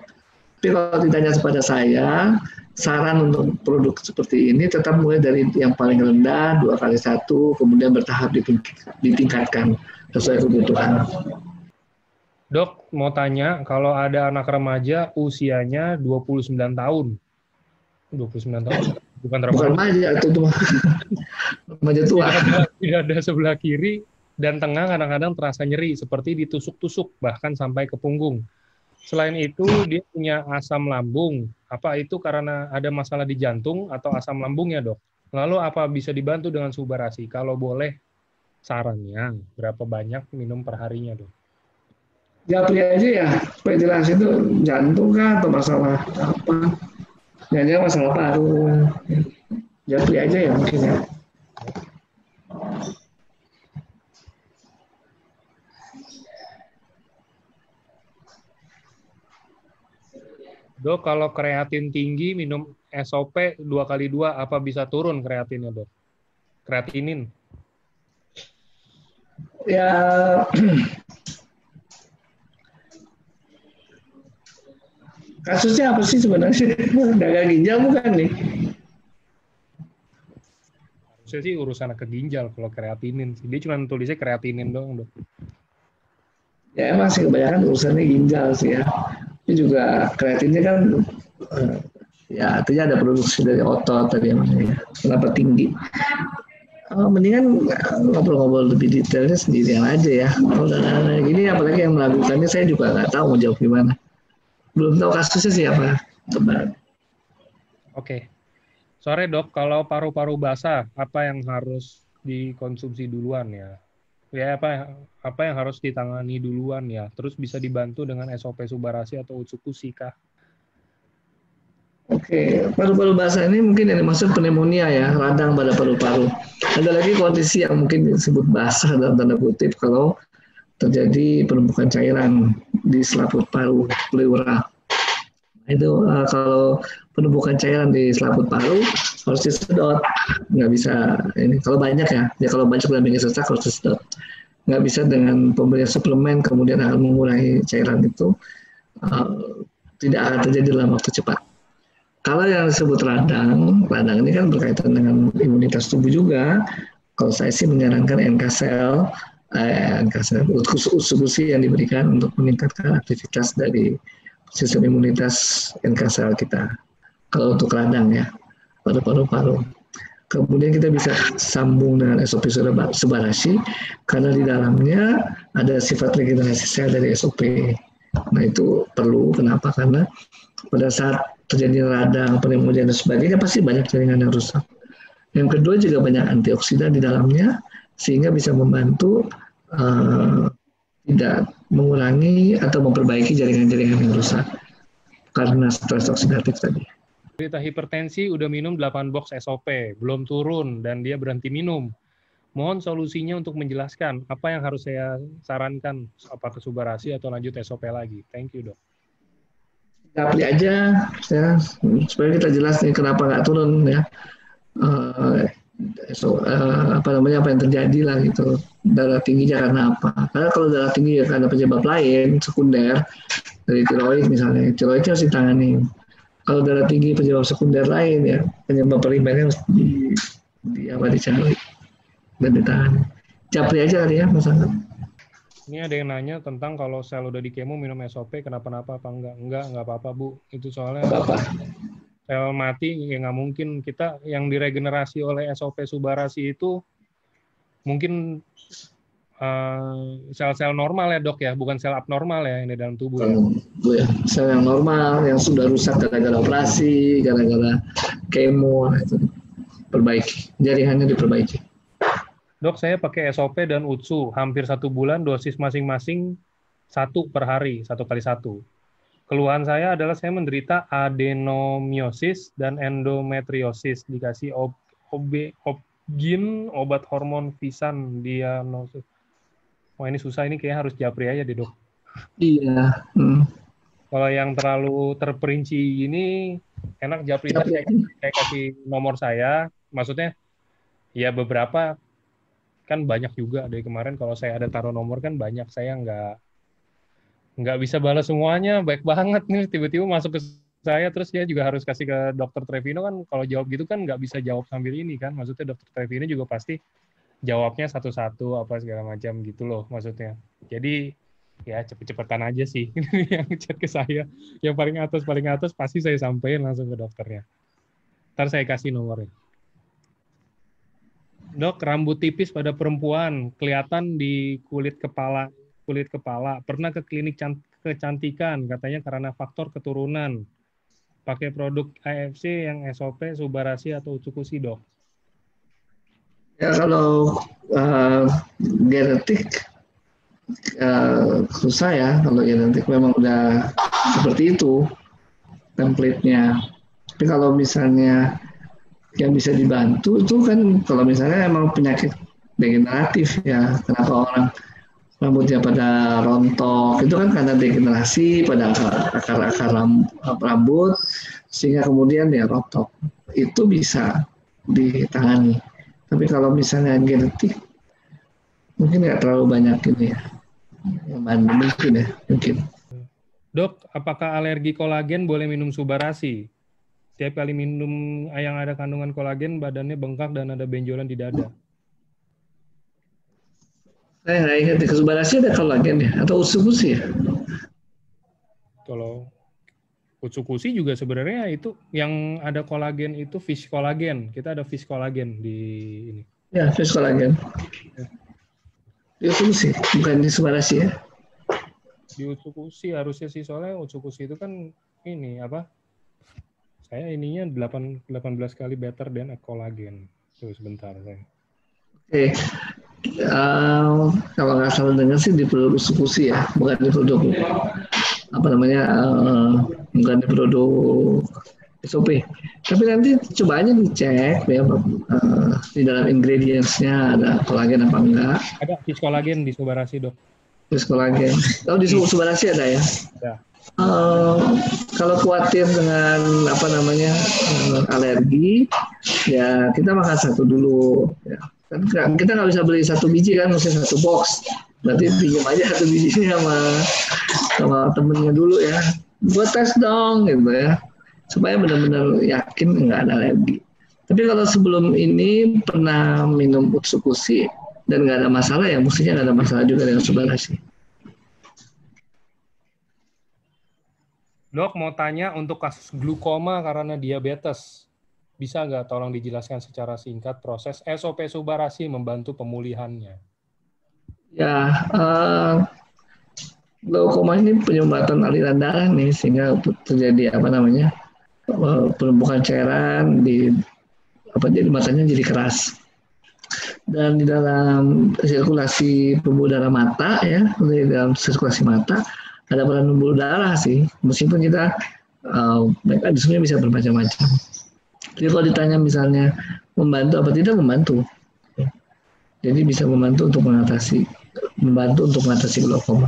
Speaker 1: Tapi kalau ditanya kepada saya, saran untuk produk seperti ini tetap mulai dari yang paling rendah 2x1, kemudian bertahap ditingkatkan sesuai kebutuhan.
Speaker 2: Dok, mau tanya, kalau ada anak remaja usianya 29 tahun. 29 tahun, bukan
Speaker 1: remaja, itu cuma remaja tua.
Speaker 2: Tidak ada sebelah kiri dan tengah kadang-kadang terasa nyeri, seperti ditusuk-tusuk, bahkan sampai ke punggung. Selain itu, dia punya asam lambung. Apa itu karena ada masalah di jantung atau asam lambungnya, dok? Lalu apa bisa dibantu dengan subarasi? Kalau boleh, sarannya berapa banyak minum per harinya, dok?
Speaker 1: Japri aja ya, supaya jelas itu jantung kah atau masalah apa? Jangan masalah paru. Japri aja ya mungkin ya.
Speaker 2: Dok, kalau kreatin tinggi minum SOP 2x2, apa bisa turun kreatinnya, dok? Kreatinin.
Speaker 1: Ya, kasusnya apa sih sebenarnya? Gagal ginjal bukan nih?
Speaker 2: Harusnya sih urusan ke ginjal kalau kreatinin. Dia cuma tulisnya kreatinin doang, dok.
Speaker 1: Ya emang sih kebanyakan urusannya ginjal sih ya. Ini juga kreatinnya kan ya artinya ada produksi dari otot tadi ya. Kenapa tinggi? Mendingan ngobrol-ngobrol lebih detailnya sendirian aja ya. Kalau udah gini apalagi yang melakukannya saya juga nggak tahu mau jawab gimana. Belum tahu kasusnya siapa.
Speaker 2: Oke. Sore dok, kalau paru-paru basah, apa yang harus dikonsumsi duluan ya? Ya apa yang harus ditangani duluan ya? Terus bisa dibantu dengan SOP subarasi atau utsukushi kah?
Speaker 1: Oke, paru-paru basah ini mungkin yang dimaksud pneumonia ya, radang pada paru-paru. Ada lagi kondisi yang mungkin disebut basah dalam tanda kutip kalau terjadi penumpukan cairan di selaput paru, pleura. Itu kalau penumpukan cairan di selaput paru harus disedot, nggak bisa ini. Kalau banyak ya kalau banyak dalam bikin sesak harus disedot. Nggak bisa dengan pemberian suplemen kemudian akan mengurangi cairan itu, tidak akan terjadi dalam waktu cepat. Kalau yang disebut radang, radang ini kan berkaitan dengan imunitas tubuh juga. Kalau saya sih menyarankan NK-sel, usus-usus yang diberikan untuk meningkatkan aktivitas dari sistem imunitas NK-sel kita. Kalau untuk radang ya, pada paru-paru. Kemudian kita bisa sambung dengan SOP Subarashi karena di dalamnya ada sifat regenerasi sel dari SOP. Nah itu perlu, kenapa? Karena pada saat terjadi radang, pneumonia dan sebagainya pasti banyak jaringan yang rusak. Yang kedua juga banyak antioksidan di dalamnya sehingga bisa membantu tidak mengurangi atau memperbaiki jaringan-jaringan yang rusak karena stres oksidatif tadi.
Speaker 2: Berita hipertensi udah minum 8 box SOP, belum turun dan dia berhenti minum. Mohon solusinya untuk menjelaskan apa yang harus saya sarankan, apa ke Subarashi atau lanjut SOP lagi. Thank you, Dok.
Speaker 1: Japri aja ya, supaya kita jelas nih kenapa nggak turun ya. Apa yang terjadi lah gitu, darah tingginya karena apa? Karena kalau darah tinggi ya karena penyebab lain sekunder dari tiroid misalnya, tiroidnya harus ditangani. Kalau darah tinggi penyebab sekunder lain ya, penyebab primernya harus dicari dan ditangani. Japri aja kali ya Mas Angga.
Speaker 2: Ini ada yang nanya tentang kalau sel udah di kemo minum SOP kenapa-napa apa enggak? Enggak apa-apa, Bu. Itu soalnya sel mati ya nggak mungkin. Kita yang diregenerasi oleh SOP Subarashi itu mungkin sel-sel normal ya, Dok ya, bukan sel abnormal ya ini dalam tubuh ya.
Speaker 1: Ya. Sel yang normal yang sudah rusak gara-gara operasi, gara-gara kemo itu perbaiki, jaringannya diperbaiki.
Speaker 2: Dok, saya pakai SOP dan UTSU hampir 1 bulan, dosis masing-masing 1 per hari, 1 kali 1. Keluhan saya adalah saya menderita adenomiosis dan endometriosis. Dikasih Obgyn, obat hormon Visan, diagnosis. Wah ini susah, ini kayaknya harus japri aja deh, Dok.
Speaker 1: Iya.
Speaker 2: Kalau yang terlalu terperinci ini, enak japri aja. Saya kasih nomor saya, maksudnya ya beberapa, kan banyak juga dari kemarin kalau saya ada taruh nomor kan banyak, saya nggak bisa balas semuanya, baik banget nih tiba-tiba masuk ke saya terus dia juga harus kasih ke Dokter Trevino kan, kalau jawab gitu kan nggak bisa jawab sambil ini kan, maksudnya Dokter Trevino juga pasti jawabnya satu-satu apa segala macam gitu loh maksudnya. Jadi ya cepet-cepetan aja sih yang chat ke saya, yang paling atas pasti saya sampaikan langsung ke dokternya. Ntar saya kasih nomornya. Dok, rambut tipis pada perempuan, kelihatan di kulit kepala. Pernah ke klinik kecantikan, katanya karena faktor keturunan. Pakai produk AFC yang SOP, Subarashi atau Utsukushi, Dok?
Speaker 1: Ya kalau genetik susah ya, kalau genetik memang udah seperti itu template-nya. Tapi kalau misalnya yang bisa dibantu itu kan kalau misalnya emang penyakit degeneratif ya, kenapa orang rambutnya pada rontok itu kan karena degenerasi pada akar-akar rambut sehingga kemudian dia rontok, itu bisa ditangani. Tapi kalau misalnya genetik mungkin nggak terlalu banyak ini ya, mungkin.
Speaker 2: Dok, apakah alergi kolagen boleh minum Subarashi? Tiap kali minum yang ada kandungan kolagen, badannya bengkak dan ada benjolan di dada.
Speaker 1: Saya nggak ingat, di Subarashi ada kolagen ya? Atau Utsukushi ya?
Speaker 2: Kalau Utsukushi juga sebenarnya itu yang ada kolagen itu fish kolagen. Kita ada fish kolagen di ini.
Speaker 1: Ya, fish kolagen. Di Utsukushi, bukan di Subarashi ya?
Speaker 2: Di Utsukushi harusnya sih, soalnya Utsukushi itu kan ini apa? Saya ininya 18 kali better than a collagen. Tuh sebentar saya.
Speaker 1: Oke. Kalau nggak salah dengar sih di produk Utsukushi ya, bukan di produk bukan di produk SOP. Tapi nanti coba aja dicek ya di dalam ingredients-nya ada kolagen apa enggak.
Speaker 2: Ada fish kolagen di Subarasi, Dok.
Speaker 1: Fish kolagen. Oh, di Subarasi ada ya?
Speaker 2: Ada.
Speaker 1: Kalau khawatir dengan alergi, ya kita makan satu dulu. Ya. Kan kita nggak bisa beli satu biji kan, mesti satu box. Berarti pinjam aja satu bijinya sama temennya dulu ya. Buat tes dong gitu ya, supaya benar-benar yakin nggak ada alergi. Tapi kalau sebelum ini pernah minum Utsukushi dan nggak ada masalah, ya mestinya nggak ada masalah juga dengan Subarasi.
Speaker 2: Dok, mau tanya untuk kasus glukoma karena diabetes, bisa nggak tolong dijelaskan secara singkat proses SOP Subarasi membantu pemulihannya?
Speaker 1: Ya, glaukoma ini penyumbatan aliran darah nih, sehingga terjadi penumpukan cairan jadi matanya jadi keras. Dan di dalam sirkulasi pembuluh darah mata ya, di dalam sirkulasi mata ada peran pembuluh darah sih, meskipun kita mekanismenya bisa bermacam-macam. Jadi kalau ditanya misalnya membantu apa tidak, membantu. Jadi bisa membantu untuk mengatasi glaukoma.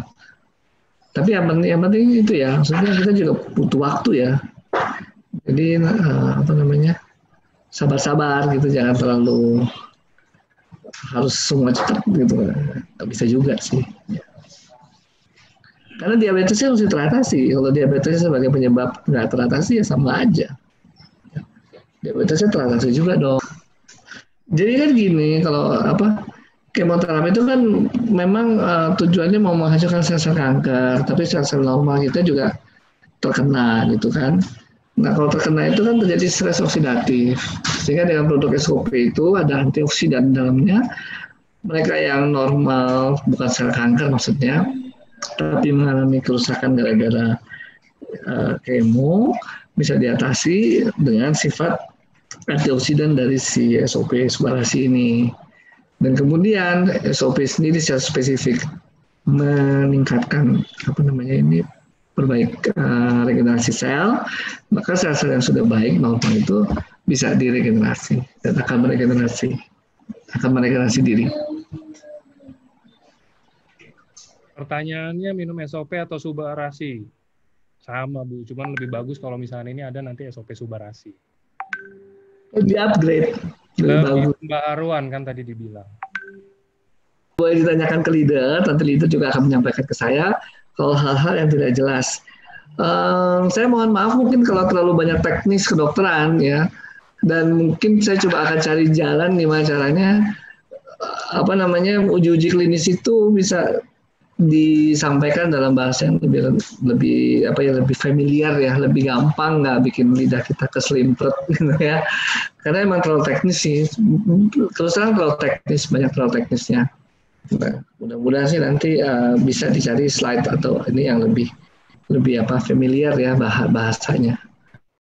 Speaker 1: Tapi yang penting itu ya, maksudnya kita juga butuh waktu ya. Jadi sabar-sabar gitu, jangan terlalu harus semua cepat gitu. Nggak bisa juga sih. Karena diabetesnya mesti teratasi. Kalau diabetesnya sebagai penyebab nggak teratasi ya sama aja. Diabetesnya teratasi juga dong. Jadi kan gini, kalau kemoterapi itu kan memang tujuannya mau menghasilkan sel-sel kanker, tapi sel-sel normal kita juga terkena gitu kan. Nah kalau terkena itu kan terjadi stres oksidatif, sehingga dengan produk SOP itu ada antioksidan dalamnya. Mereka yang normal, bukan sel kanker maksudnya, tapi mengalami kerusakan gara-gara kemo, bisa diatasi dengan sifat antioksidan dari si SOP Subarasi ini. Dan kemudian SOP sendiri secara spesifik meningkatkan regenerasi sel, maka sel-sel yang sudah baik normal itu bisa diregenerasi dan akan meregenerasi diri.
Speaker 2: Pertanyaannya minum SOP atau Subarasi? Sama Bu, cuman lebih bagus kalau misalnya ini ada nanti SOP Subarasi.
Speaker 1: Lebih upgrade.
Speaker 2: Lebih pembaharuan kan tadi dibilang.
Speaker 1: Boleh ditanyakan ke leader, nanti leader juga akan menyampaikan ke saya kalau hal-hal yang tidak jelas. Saya mohon maaf mungkin kalau terlalu banyak teknis kedokteran ya, dan mungkin saya coba akan cari jalan gimana caranya uji-uji klinis itu bisa disampaikan dalam bahasa yang lebih familiar ya, lebih gampang, nggak bikin lidah kita keselimpret gitu ya. Karena emang terlalu teknis sih, terus terang banyak terlalu teknisnya. Nah, mudah-mudahan sih nanti bisa dicari slide atau ini yang lebih familiar ya bahasanya.